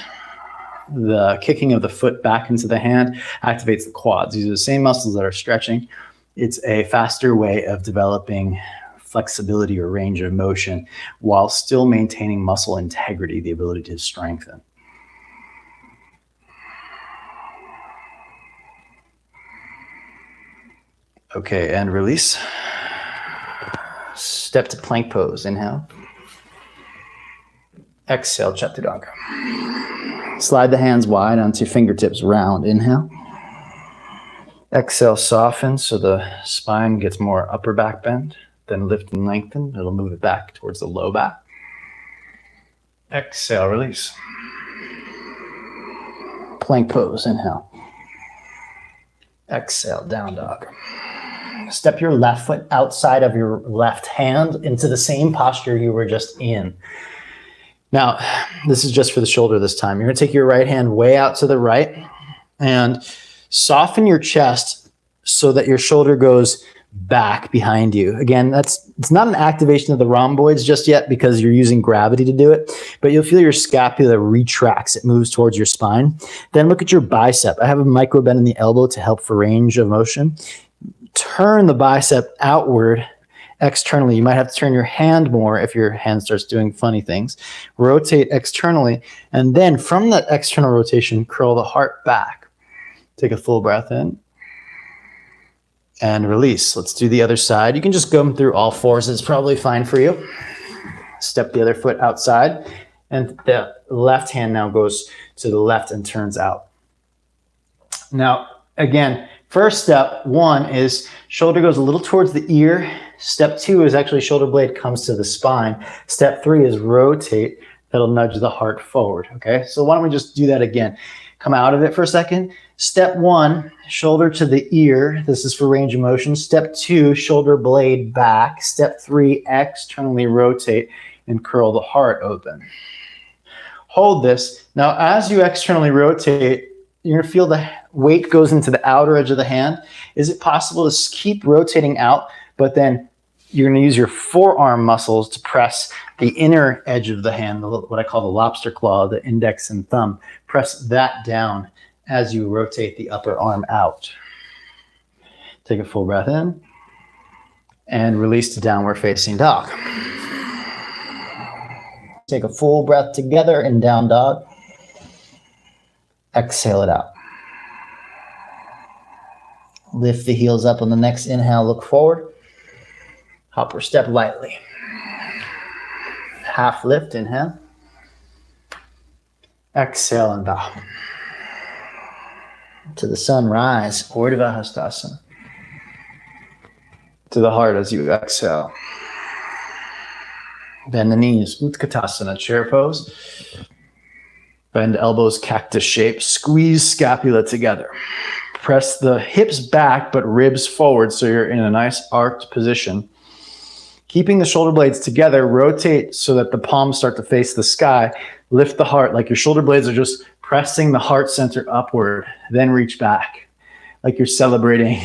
The kicking of the foot back into the hand activates the quads. These are the same muscles that are stretching. It's a faster way of developing flexibility or range of motion while still maintaining muscle integrity, the ability to strengthen. Okay, and release. Step to plank pose. Inhale. Exhale, Chaturanga. Slide the hands wide onto fingertips round. Inhale. Exhale, soften so the spine gets more upper back bend. Then lift and lengthen. It'll move it back towards the low back. Exhale, release. Plank pose. Inhale. Exhale, down dog. Step your left foot outside of your left hand into the same posture you were just in. Now, this is just for the shoulder this time. You're going to take your right hand way out to the right and soften your chest so that your shoulder goes back behind you. Again, it's not an activation of the rhomboids just yet because you're using gravity to do it, but you'll feel your scapula retracts. It moves towards your spine. Then look at your bicep. I have a micro bend in the elbow to help for range of motion. Turn the bicep outward externally. You might have to turn your hand more if your hand starts doing funny things. Rotate externally, and then from that external rotation, curl the heart back. Take a full breath in and release. Let's do the other side. You can just go through all fours. It's probably fine for you. Step the other foot outside, and the left hand now goes to the left and turns out. Now, again, first step 1 is shoulder goes a little towards the ear. Step 2 is actually shoulder blade comes to the spine. Step 3 is rotate. That'll nudge the heart forward. Okay, so why don't we just do that again? Come out of it for a second. Step 1, shoulder to the ear. This is for range of motion. Step 2, shoulder blade back. Step 3, externally rotate and curl the heart open. Hold this. Now, as you externally rotate, you're going to feel the weight goes into the outer edge of the hand. Is it possible to keep rotating out, but then you're going to use your forearm muscles to press the inner edge of the hand, what I call the lobster claw, the index and thumb. Press that down as you rotate the upper arm out. Take a full breath in and release to downward facing dog. Take a full breath together in down dog. Exhale it out. Lift the heels up on the next inhale, look forward. Hop or step lightly. Half lift, inhale. Exhale and bow. To the sunrise, Urdhva Hastasana. To the heart as you exhale. Bend the knees, Utkatasana, chair pose. Bend elbows, cactus shape. Squeeze scapula together. Press the hips back, but ribs forward so you're in a nice arched position. Keeping the shoulder blades together, rotate so that the palms start to face the sky. Lift the heart like your shoulder blades are just pressing the heart center upward. Then reach back like you're celebrating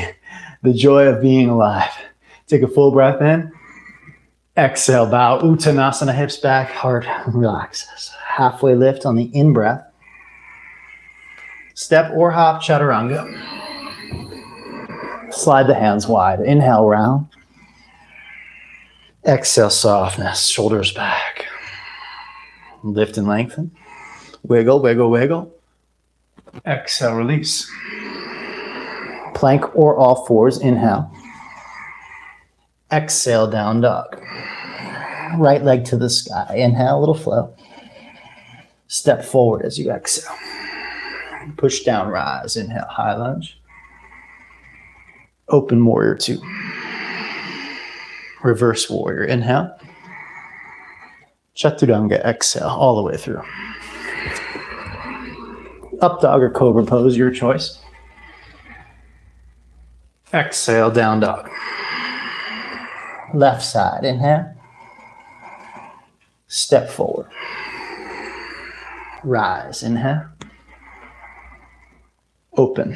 the joy of being alive. Take a full breath in. Exhale, bow. Uttanasana, hips back, heart relaxes. Halfway lift on the in-breath. Step or hop, chaturanga. Slide the hands wide. Inhale, round. Exhale, softness, shoulders back. Lift and lengthen. Wiggle, wiggle, wiggle. Exhale, release. Plank or all fours, inhale. Exhale, down dog. Right leg to the sky. Inhale, a little flow. Step forward as you exhale. Push down, rise. Inhale, high lunge. Open warrior 2. Reverse warrior, inhale. Chaturanga, exhale, all the way through. Up dog or cobra pose, your choice. Exhale, down dog. Left side, inhale. Step forward. Rise, inhale. Open.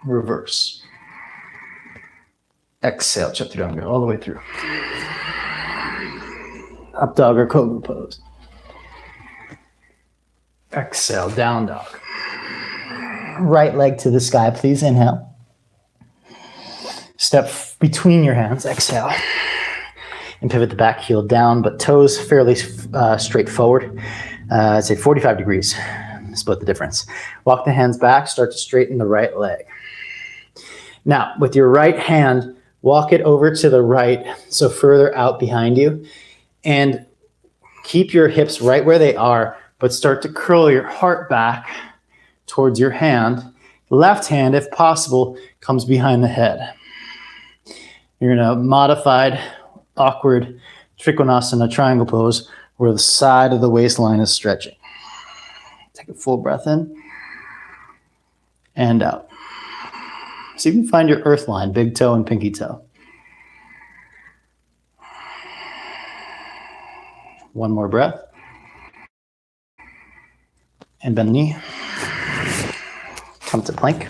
Reverse. Exhale, chaturanga, all the way through. Up dog or cobra pose. Exhale, down dog. Right leg to the sky, please. Inhale. Step between your hands. Exhale. And pivot the back heel down, but toes fairly straight forward. I'd say 45 degrees. Split the difference. Walk the hands back. Start to straighten the right leg. Now, with your right hand, walk it over to the right, so further out behind you. And keep your hips right where they are, but start to curl your heart back towards your hand. Left hand, if possible, comes behind the head. You're in a modified, awkward Trikonasana triangle pose where the side of the waistline is stretching. Take a full breath in and out. See if you can find your earth line, big toe and pinky toe. One more breath. And bend the knee. Come to plank.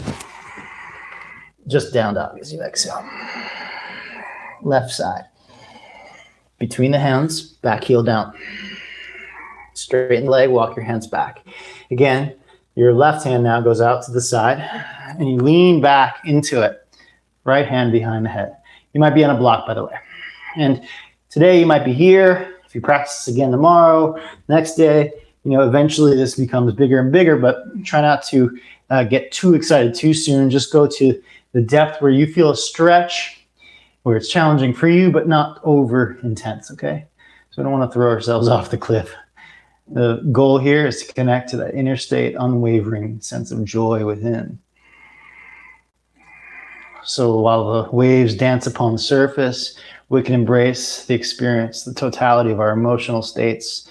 Just down dog as you exhale. Left side. Between the hands, back heel down. Straighten the leg, walk your hands back. Again, your left hand now goes out to the side and you lean back into it. Right hand behind the head. You might be on a block, by the way. And today you might be here. If you practice again tomorrow, next day, eventually this becomes bigger and bigger, but try not to get too excited too soon. Just go to the depth where you feel a stretch, where it's challenging for you, but not over intense, okay? So we don't want to throw ourselves off the cliff. The goal here is to connect to that inner state, unwavering sense of joy within. So while the waves dance upon the surface, we can embrace the experience, the totality of our emotional states,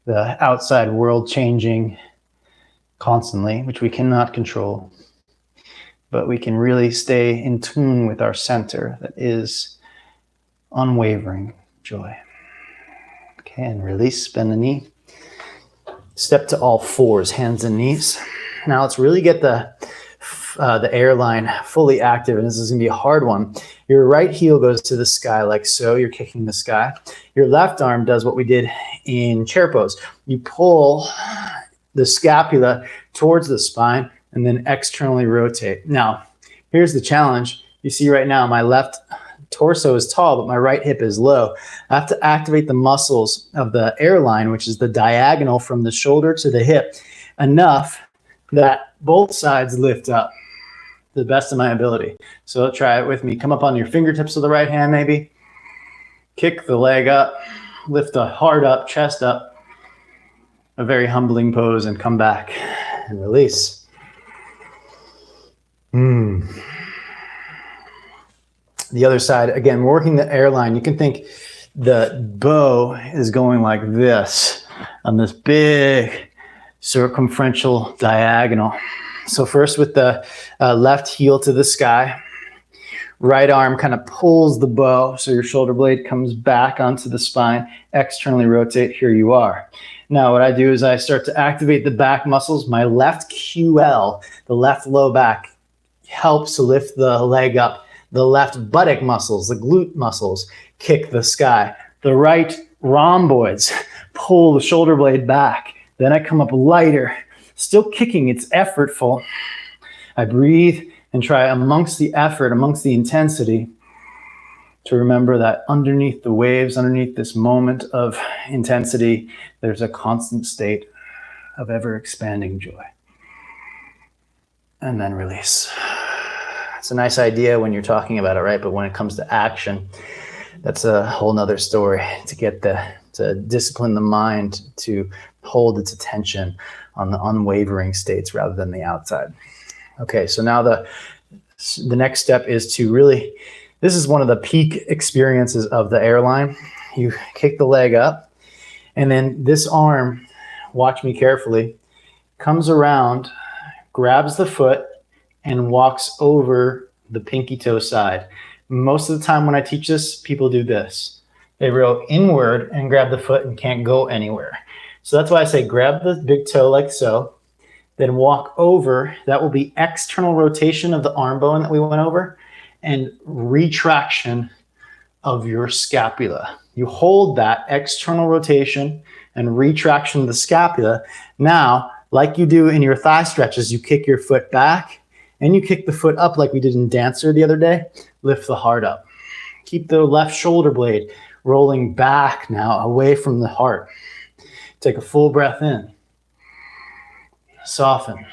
the outside world changing constantly, which we cannot control. But we can really stay in tune with our center that is unwavering joy. Okay, and release, bend the knee. Step to all fours, hands and knees. Now let's really get the airline fully active, and this is gonna be a hard one. Your right heel goes to the sky like so, you're kicking the sky. Your left arm does what we did in chair pose. You pull the scapula towards the spine and then externally rotate. Now, here's the challenge. You see right now my left torso is tall, but my right hip is low. I have to activate the muscles of the airline, which is the diagonal from the shoulder to the hip, enough that both sides lift up to the best of my ability. So try it with me. Come up on your fingertips of the right hand maybe. Kick the leg up, lift the heart up, chest up. A very humbling pose, and come back and release. The other side, again, working the airline. You can think the bow is going like this on this big circumferential diagonal. So first with the left heel to the sky, Right arm kind of pulls the bow, so your shoulder blade comes back onto the spine. Externally rotate, here you are. Now what I do is I start to activate the back muscles. My left QL, the left low back, helps to lift the leg up. The left buttock muscles, the glute muscles, kick the sky. The right rhomboids pull the shoulder blade back. Then I come up lighter, still kicking, it's effortful. I breathe and try amongst the effort, amongst the intensity, to remember that underneath the waves, underneath this moment of intensity, there's a constant state of ever expanding joy. And then release. It's a nice idea when you're talking about it, right? But when it comes to action, that's a whole nother story. To discipline the mind to hold its attention on the unwavering states rather than the outside. Okay, so now the next step is to really, this is one of the peak experiences of the airline. You kick the leg up, and then this arm, watch me carefully, comes around, grabs the foot, and walks over the pinky toe side. Most of the time when I teach this, people do this. They roll inward and grab the foot and can't go anywhere. So that's why I say grab the big toe like so, then walk over. That will be external rotation of the arm bone that we went over and retraction of your scapula. You hold that external rotation and retraction of the scapula. Now, like you do in your thigh stretches, you kick your foot back and you kick the foot up like we did in Dancer the other day. Lift the heart up. Keep the left shoulder blade rolling back now away from the heart. Take a full breath in. Soften,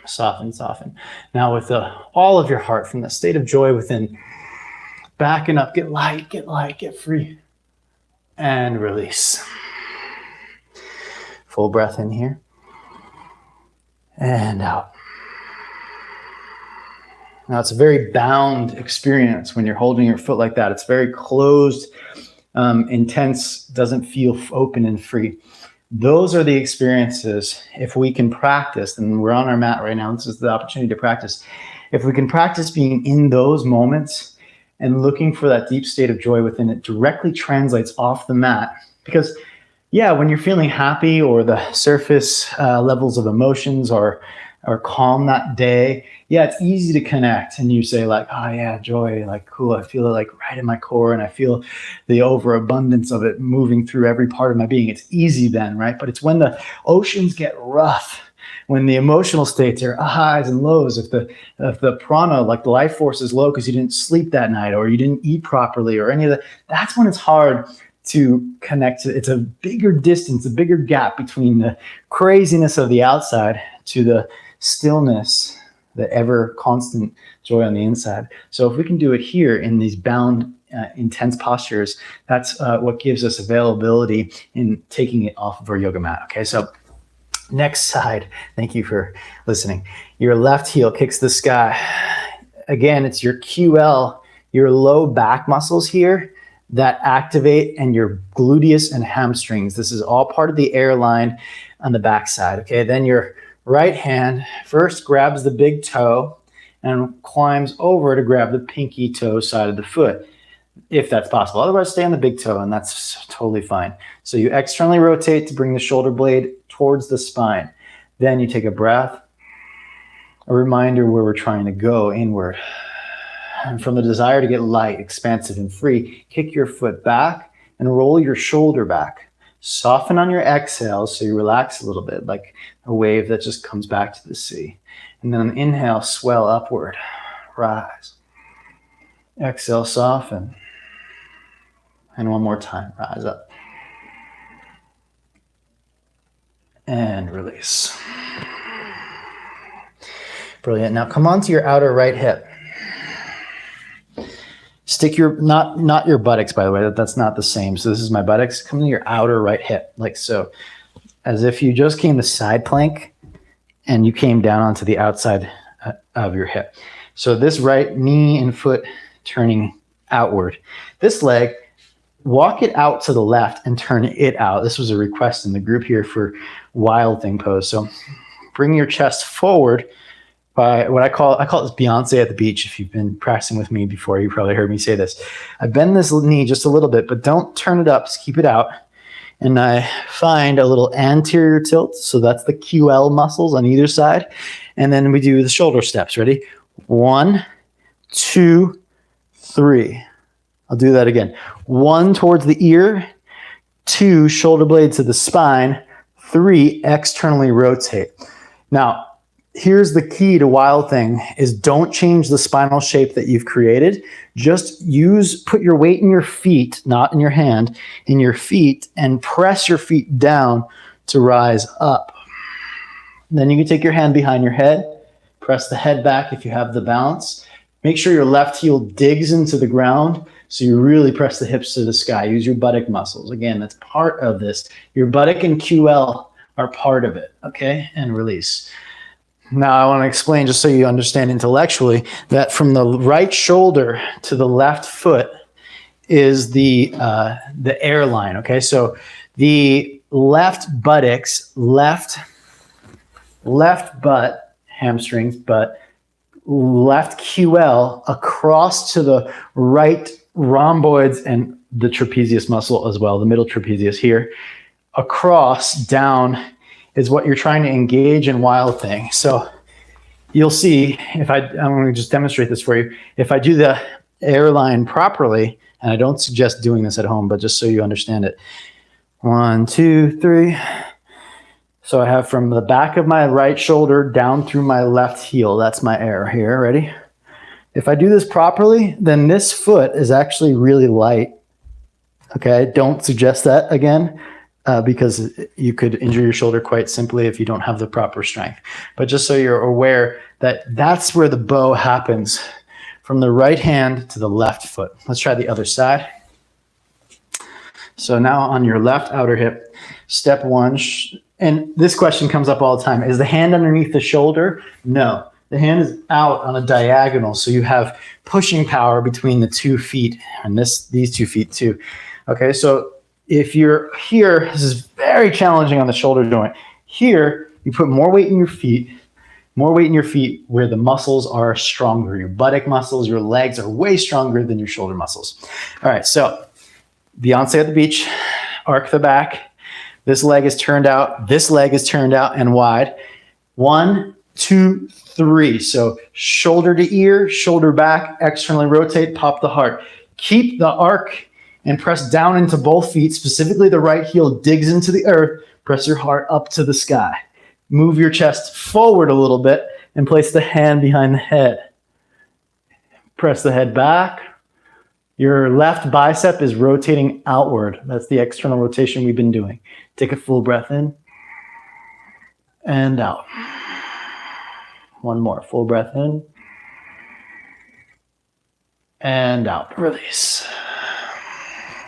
soften, soften. Now with all of your heart from the state of joy within, backing up, get light, get free. And release. Full breath in here. And out. Now it's a very bound experience when you're holding your foot like that. It's very closed, intense, doesn't feel open and free. Those are the experiences, if we can practice, and we're on our mat right now, this is the opportunity to practice. If we can practice being in those moments and looking for that deep state of joy within it, directly translates off the mat. Because yeah, when you're feeling happy or the surface levels of emotions are calm that day, yeah, it's easy to connect and you say like, oh yeah, joy, like cool, I feel it like right in my core and I feel the overabundance of it moving through every part of my being. It's easy then, right? But it's when the oceans get rough, when the emotional states are highs and lows, if the prana, like the life force is low because you didn't sleep that night or you didn't eat properly or any of that, that's when it's hard to connect to. It's a bigger distance, a bigger gap between the craziness of the outside to the stillness, the ever constant joy on the inside. So if we can do it here in these bound, intense postures, that's what gives us availability in taking it off of our yoga mat. Okay, so next side. Thank you for listening. Your left heel kicks the sky. Again, it's your QL, your low back muscles here that activate, and your gluteus and hamstrings. This is all part of the airline on the back side. Okay, then your right hand first grabs the big toe and climbs over to grab the pinky toe side of the foot, if that's possible. Otherwise, stay on the big toe, and that's totally fine. So you externally rotate to bring the shoulder blade towards the spine. Then you take a breath, a reminder where we're trying to go inward. And from the desire to get light, expansive, and free, kick your foot back and roll your shoulder back. Soften on your exhale so you relax a little bit, like a wave that just comes back to the sea. And then on inhale, swell upward, rise. Exhale, soften. And one more time, rise up. And release. Brilliant. Now come onto your outer right hip. Stick your, not your buttocks, by the way, that's not the same. So this is my buttocks. Come to your outer right hip, like so. As if you just came to side plank and you came down onto the outside of your hip. So this right knee and foot turning outward. This leg, walk it out to the left and turn it out. This was a request in the group here for Wild Thing pose. So bring your chest forward by what I call this Beyonce at the beach. If you've been practicing with me before, you probably heard me say this. I bend this knee just a little bit, but don't turn it up. Just keep it out. And I find a little anterior tilt. So that's the QL muscles on either side. And then we do the shoulder steps. Ready? 1, 2, 3. I'll do that again. 1 towards the ear, 2 shoulder blade to the spine, 3 externally rotate. Now, here's the key to Wild Thing is don't change the spinal shape that you've created. Just put your weight in your feet, not in your hand, in your feet, and press your feet down to rise up. Then you can take your hand behind your head, press the head back if you have the balance. Make sure your left heel digs into the ground so you really press the hips to the sky. Use your buttock muscles. Again, that's part of this. Your buttock and QL are part of it, okay? And release. Now I want to explain, just so you understand intellectually, that from the right shoulder to the left foot is the airline, okay? So the left buttocks, left butt, hamstrings, butt, left QL across to the right rhomboids and the trapezius muscle as well, the middle trapezius here, across down is what you're trying to engage in Wild Thing. So you'll see, I'm going to just demonstrate this for you. If I do the airline properly, and I don't suggest doing this at home, but just so you understand it. 1, 2, 3. So I have from the back of my right shoulder down through my left heel. That's my air here. Ready? If I do this properly, then this foot is actually really light. Okay, don't suggest that again because you could injure your shoulder quite simply if you don't have the proper strength. But just so you're aware that that's where the bow happens, from the right hand to the left foot. Let's try the other side. So now on your left outer hip, step 1, and this question comes up all the time. Is the hand underneath the shoulder? No. The hand is out on a diagonal, so you have pushing power between the 2 feet and these 2 feet too. Okay, so if you're here, this is very challenging on the shoulder joint. Here, you put more weight in your feet where the muscles are stronger. Your buttock muscles, your legs are way stronger than your shoulder muscles. All right, so Beyonce at the beach, arc the back. This leg is turned out. This leg is turned out and wide. 1, 2, 3. So shoulder to ear, shoulder back, externally rotate, pop the heart. Keep the arc and press down into both feet. Specifically, the right heel digs into the earth. Press your heart up to the sky. Move your chest forward a little bit and place the hand behind the head. Press the head back. Your left bicep is rotating outward. That's the external rotation we've been doing. Take a full breath in and out. One more. Full breath in and out. Release.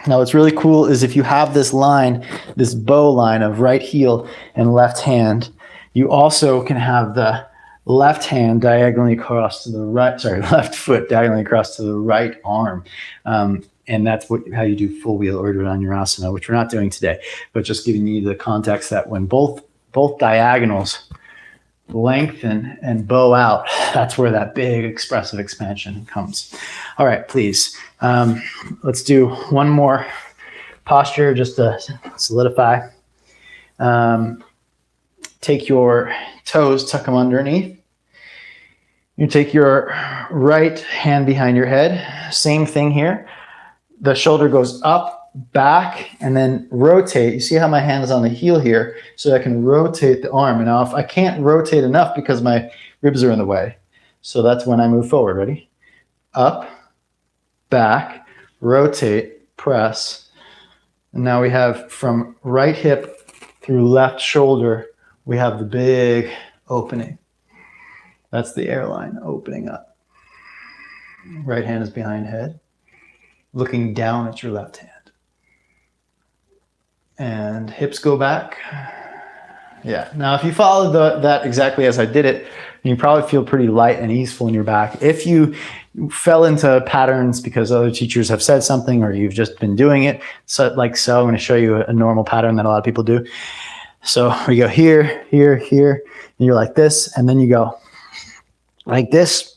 Now what's really cool is if you have this line, this bow line of right heel and left hand, you also can have the left hand diagonally across to the right, left foot diagonally across to the right arm. And that's how you do full wheel Urdhva Dhanurasana, which we're not doing today, but just giving you the context that when both diagonals lengthen and bow out, that's where that big expressive expansion comes. All right, please. Let's do one more posture just to solidify. Take your toes, tuck them underneath. You take your right hand behind your head. Same thing here. The shoulder goes up, back, and then rotate. You see how my hand is on the heel here, so I can rotate the arm. And now if I can't rotate enough because my ribs are in the way, so that's when I move forward. Ready? Up, back, rotate, press. And now we have from right hip through left shoulder, we have the big opening. That's the airline opening up. Right hand is behind head, looking down at your left hand. And hips go back. Yeah. Now, if you follow that exactly as I did it, you probably feel pretty light and easeful in your back. If you fell into patterns because other teachers have said something or you've just been doing it, so I'm going to show you a normal pattern that a lot of people do. So we go here, here, here, and you're like this, and then you go like this,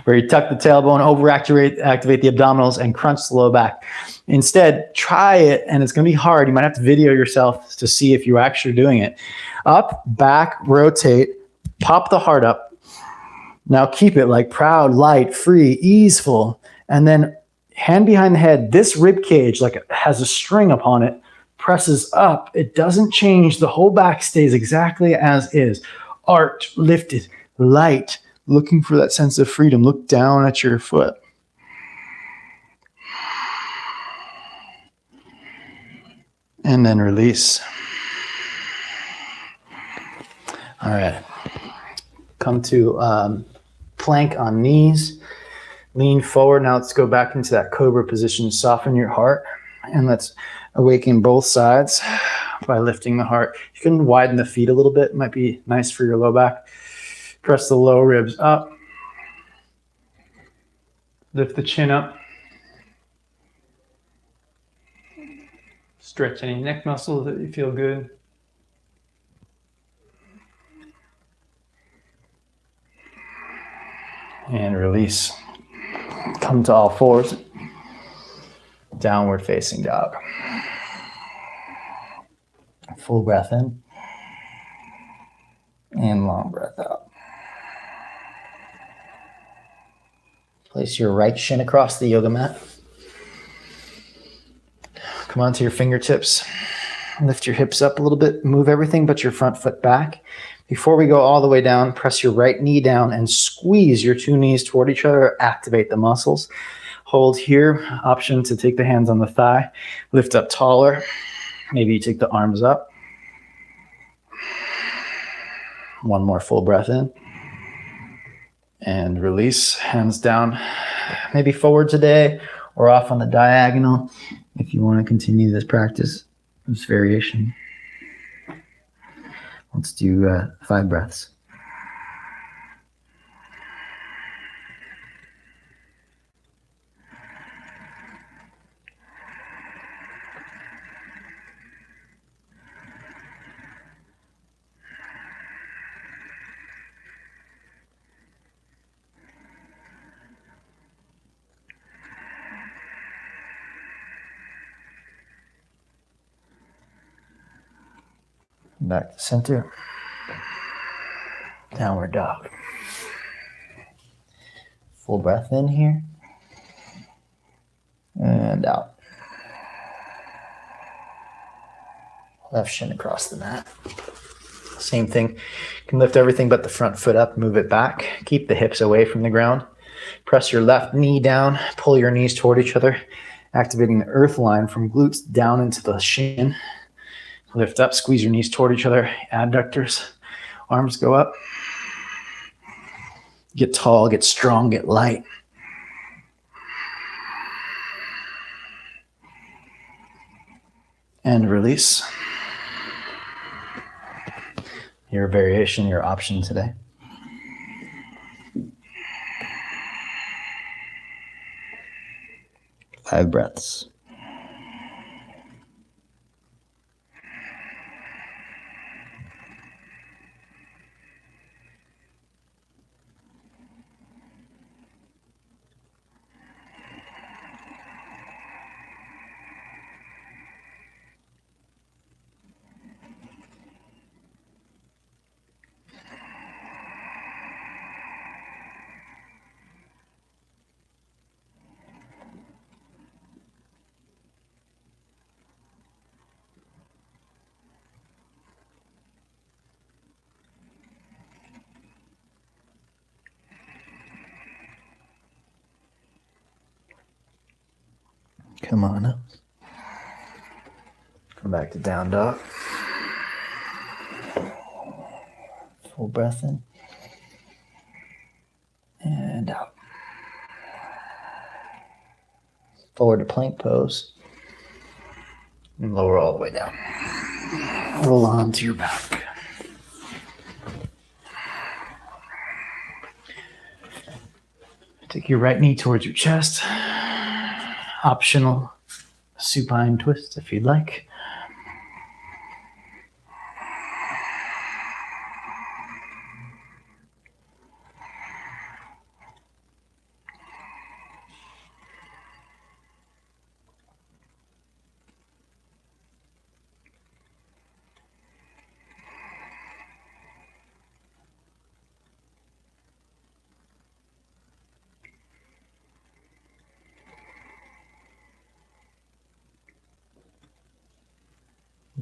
where you tuck the tailbone, activate the abdominals, and crunch the low back. Instead, try it, and it's going to be hard. You might have to video yourself to see if you're actually doing it. Up, back, rotate, pop the heart up. Now keep it like proud, light, free, easeful, and then hand behind the head. This rib cage, like it has a string upon it, presses up. It doesn't change. The whole back stays exactly as is. Arched, lifted, light, looking for that sense of freedom. Look down at your foot. And then release. All right. Come to plank on knees. Lean forward. Now let's go back into that cobra position. Soften your heart. And let's awaken both sides by lifting the heart. You can widen the feet a little bit. It might be nice for your low back. Press the low ribs up. Lift the chin up. Stretch any neck muscles that you feel good. And release. Come to all fours. Downward facing dog. Full breath in. And long breath out. Place your right shin across the yoga mat. Come onto your fingertips. Lift your hips up a little bit. Move everything but your front foot back. Before we go all the way down, press your right knee down and squeeze your two knees toward each other. Activate the muscles. Hold here. Option to take the hands on the thigh. Lift up taller. Maybe you take the arms up. One more full breath in. And release. Hands down. Maybe forward today or off on the diagonal if you want to continue this practice, this variation. Let's do 5 breaths. Back to center. Downward dog. Full breath in here. And out. Left shin across the mat. Same thing. You can lift everything but the front foot up, move it back. Keep the hips away from the ground. Press your left knee down. Pull your knees toward each other. Activating the earth line from glutes down into the shin. Lift up, squeeze your knees toward each other, adductors, arms go up. Get tall, get strong, get light. And release. Your variation, your option today. Five breaths. Come on up. Come back to down dog. Full breath in. And out. Forward to plank pose. And lower all the way down. Roll on to your back. Take your right knee towards your chest. Optional supine twist if you'd like.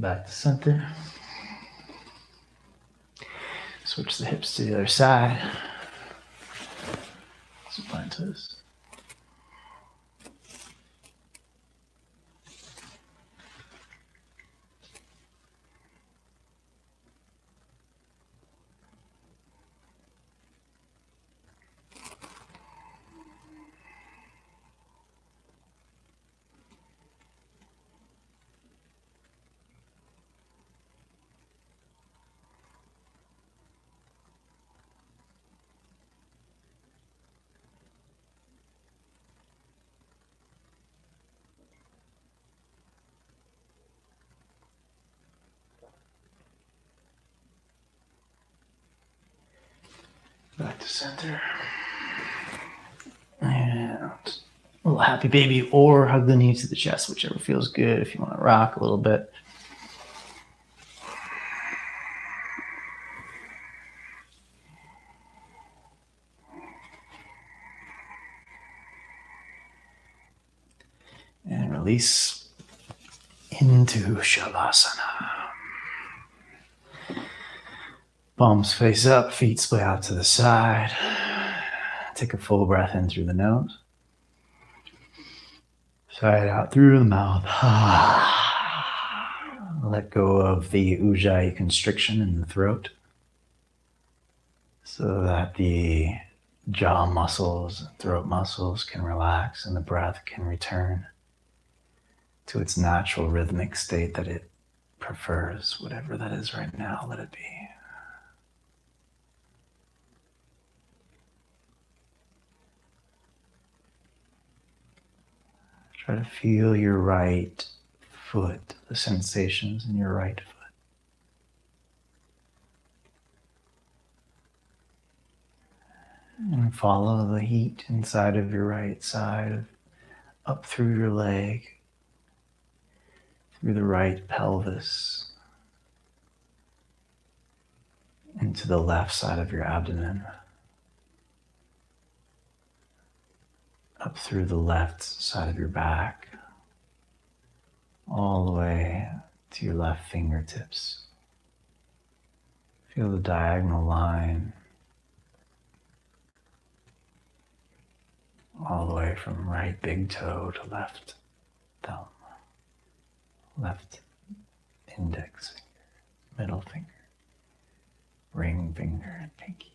Back to center. Switch the hips to the other side. Supine twist. Back to center. And a little happy baby or hug the knee to the chest, whichever feels good if you want to rock a little bit. And release into Shavasana. Palms face up, feet split out to the side. Take a full breath in through the nose. Sigh it out through the mouth. Let go of the ujjayi constriction in the throat so that the jaw muscles, throat muscles can relax and the breath can return to its natural rhythmic state that it prefers, whatever that is right now, let it be. Try to feel your right foot, the sensations in your right foot. And follow the heat inside of your right side, up through your leg, through the right pelvis, into the left side of your abdomen, up through the left side of your back, all the way to your left fingertips. Feel the diagonal line all the way from right big toe to left thumb, left index finger, middle finger, ring finger, and pinky.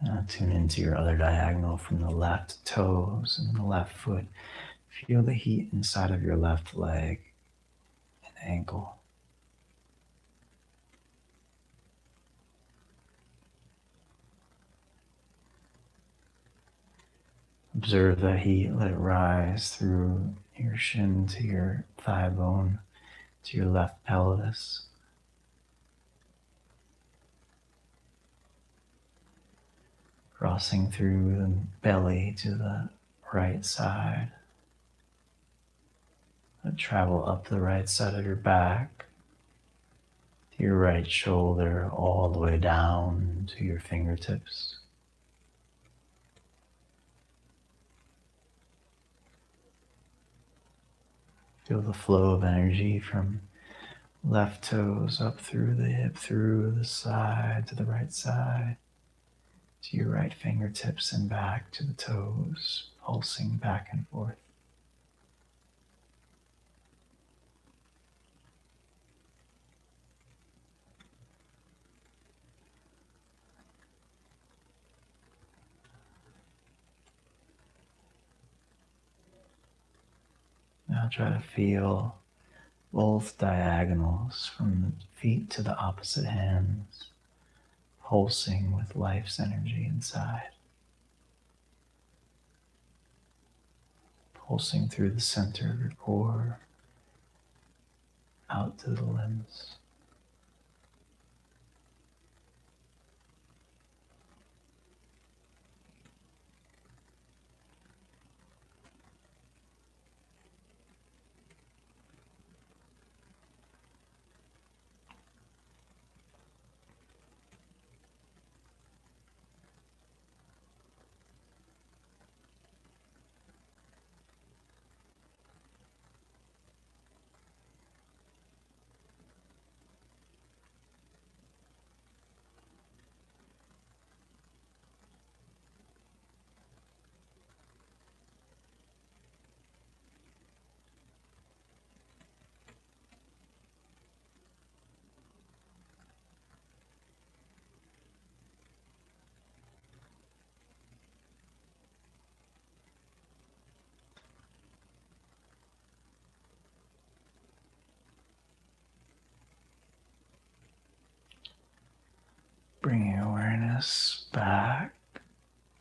Now tune into your other diagonal from the left toes and the left foot. Feel the heat inside of your left leg and ankle. Observe that heat, let it rise through your shin to your thigh bone, to your left pelvis. Crossing through the belly to the right side. Let it travel up the right side of your back, to your right shoulder, all the way down to your fingertips. Feel the flow of energy from left toes up through the hip, through the side to the right side, to your right fingertips and back to the toes, pulsing back and forth. Now try to feel both diagonals from the feet to the opposite hands, pulsing with life's energy inside. Pulsing through the center of your core, out to the limbs.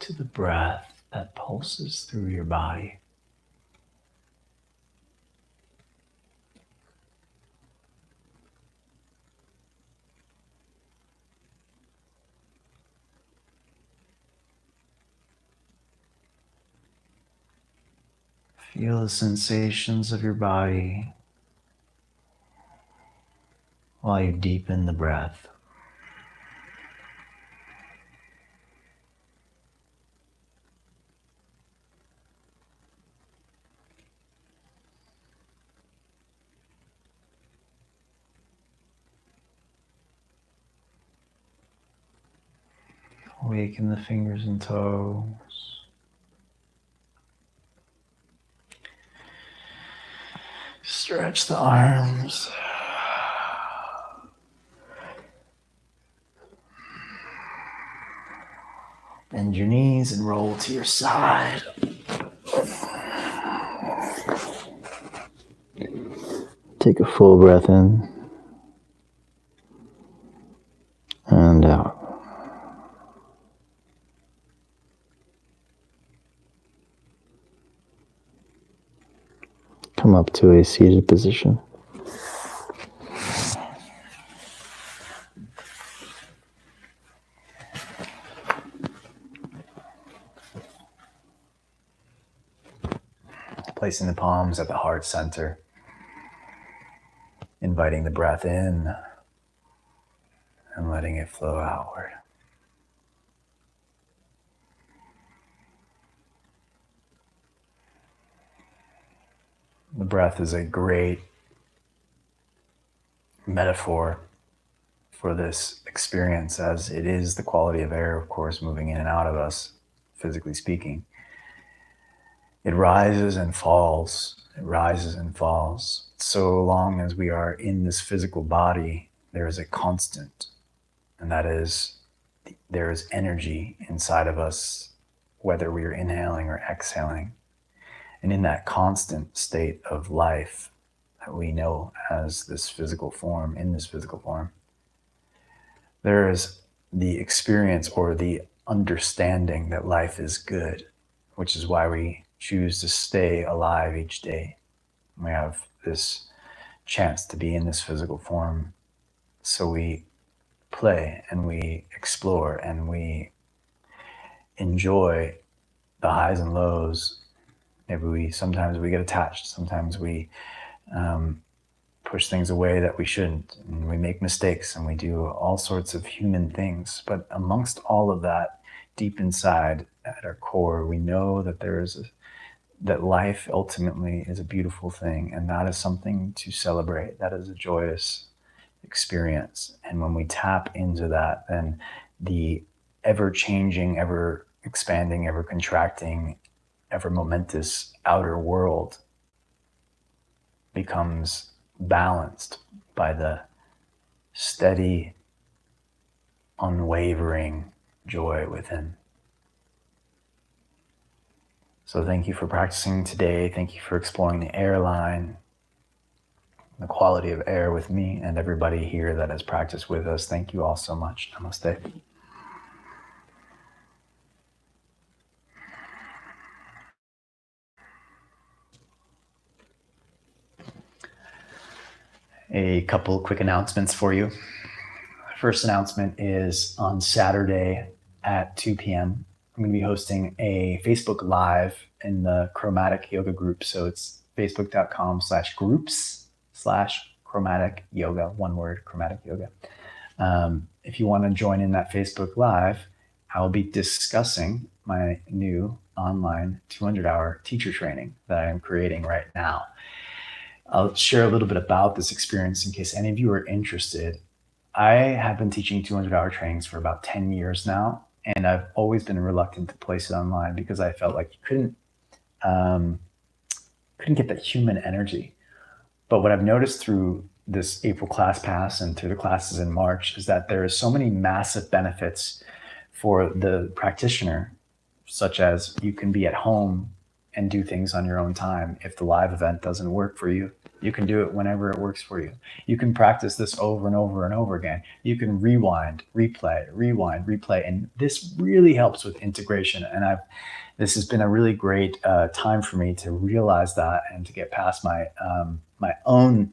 to the breath that pulses through your body. Feel the sensations of your body while you deepen the breath. Awaken the fingers and toes. Stretch the arms. Bend your knees and roll to your side. Take a full breath in and out. Come up to a seated position. Placing the palms at the heart center, inviting the breath in and letting it flow outward. The breath is a great metaphor for this experience, as it is the quality of air, of course, moving in and out of us, physically speaking. It rises and falls. It rises and falls. So long as we are in this physical body, there is a constant, and that is there is energy inside of us, whether we are inhaling or exhaling. And in that constant state of life that we know as this physical form, in this physical form, there is the experience or the understanding that life is good, which is why we choose to stay alive each day. We have this chance to be in this physical form. So we play and we explore and we enjoy the highs and lows. Maybe sometimes we get attached. Sometimes we push things away that we shouldn't. And we make mistakes and we do all sorts of human things. But amongst all of that, deep inside at our core, we know that that life ultimately is a beautiful thing. And that is something to celebrate. That is a joyous experience. And when we tap into that, then the ever-changing, ever-expanding, ever-contracting, ever-momentous outer world becomes balanced by the steady, unwavering joy within. So thank you for practicing today. Thank you for exploring the airline, the quality of air with me, and everybody here that has practiced with us. Thank you all so much. Namaste. A couple quick announcements for you. First announcement is on Saturday at 2 p.m. I'm going to be hosting a Facebook Live in the Chromatic Yoga group. So it's facebook.com/groups/chromatic yoga, one word, chromatic yoga. If you want to join in that Facebook Live, I'll be discussing my new online 200-hour teacher training that I am creating right now. I'll share a little bit about this experience in case any of you are interested. I have been teaching 200-hour trainings for about 10 years now, and I've always been reluctant to place it online because I felt like you couldn't get that human energy. But what I've noticed through this April class pass and through the classes in March is that there are so many massive benefits for the practitioner, such as you can be at home and do things on your own time. If the live event doesn't work for you, you can do it whenever it works for you. You can practice this over and over and over again. You can rewind, replay. And this really helps with integration. And this has been a really great time for me to realize that and to get past my own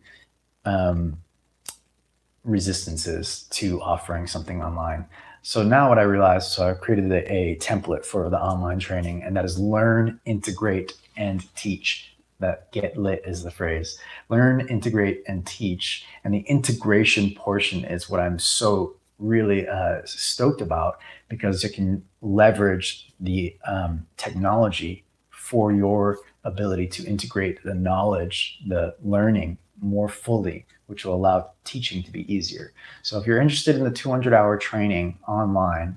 resistances to offering something online. So now what I realized, so I've created a template for the online training, and that is learn, integrate, and teach. That get lit is the phrase. Learn, integrate, and teach. And the integration portion is what I'm so really stoked about, because you can leverage the technology for your ability to integrate the knowledge, the learning more fully, which will allow teaching to be easier. So if you're interested in the 200-hour training online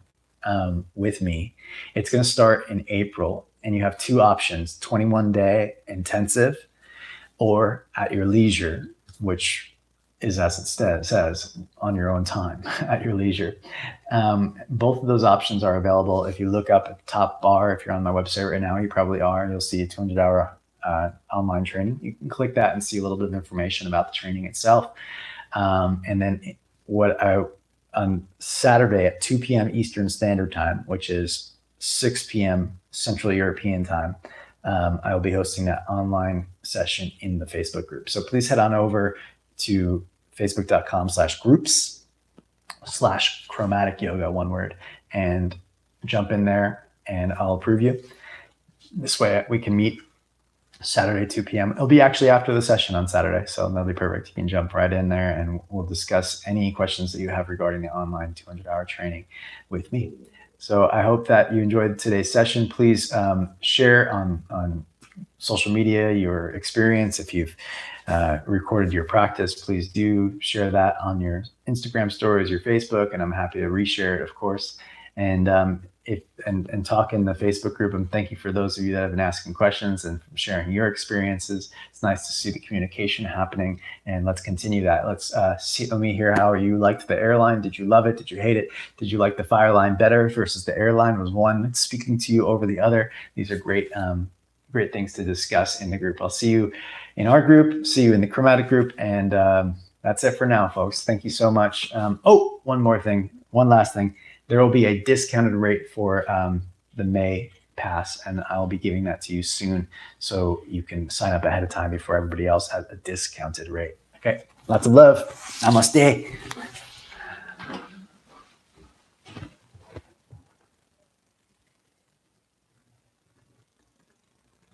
with me, it's going to start in April, and you have two options: 21-day intensive or at your leisure, which is, as it says, on your own time, at your leisure. Both of those options are available. If you look up at the top bar, if you're on my website right now, you probably are, you'll see a 200-hour online training. You can click that and see a little bit of information about the training itself. And then on Saturday at 2 p.m. Eastern Standard Time, which is 6 p.m. Central European Time, I will be hosting that online session in the Facebook group. So please head on over to facebook.com/groups/chromatic yoga, one word, and jump in there, and I'll approve you. This way we can meet Saturday, 2 p.m. It'll be actually after the session on Saturday, so that'll be perfect. You can jump right in there, and we'll discuss any questions that you have regarding the online 200-hour training with me. So I hope that you enjoyed today's session. Please share on social media your experience. If you've recorded your practice, please do share that on your Instagram stories, your Facebook, and I'm happy to reshare it, of course. And talk in the Facebook group. And thank you for those of you that have been asking questions and sharing your experiences. It's nice to see the communication happening, and let's continue that. Let me hear how you liked the airline. Did you love it? Did you hate it? Did you like the Fireline better versus the airline? Was one speaking to you over the other? These are great things to discuss in the group. I'll see you in our group, see you in the Chromatic group, and that's it for now, folks. Thank you so much. One last thing. There will be a discounted rate for the May pass, and I'll be giving that to you soon, so you can sign up ahead of time before everybody else has a discounted rate. Okay, lots of love. Namaste.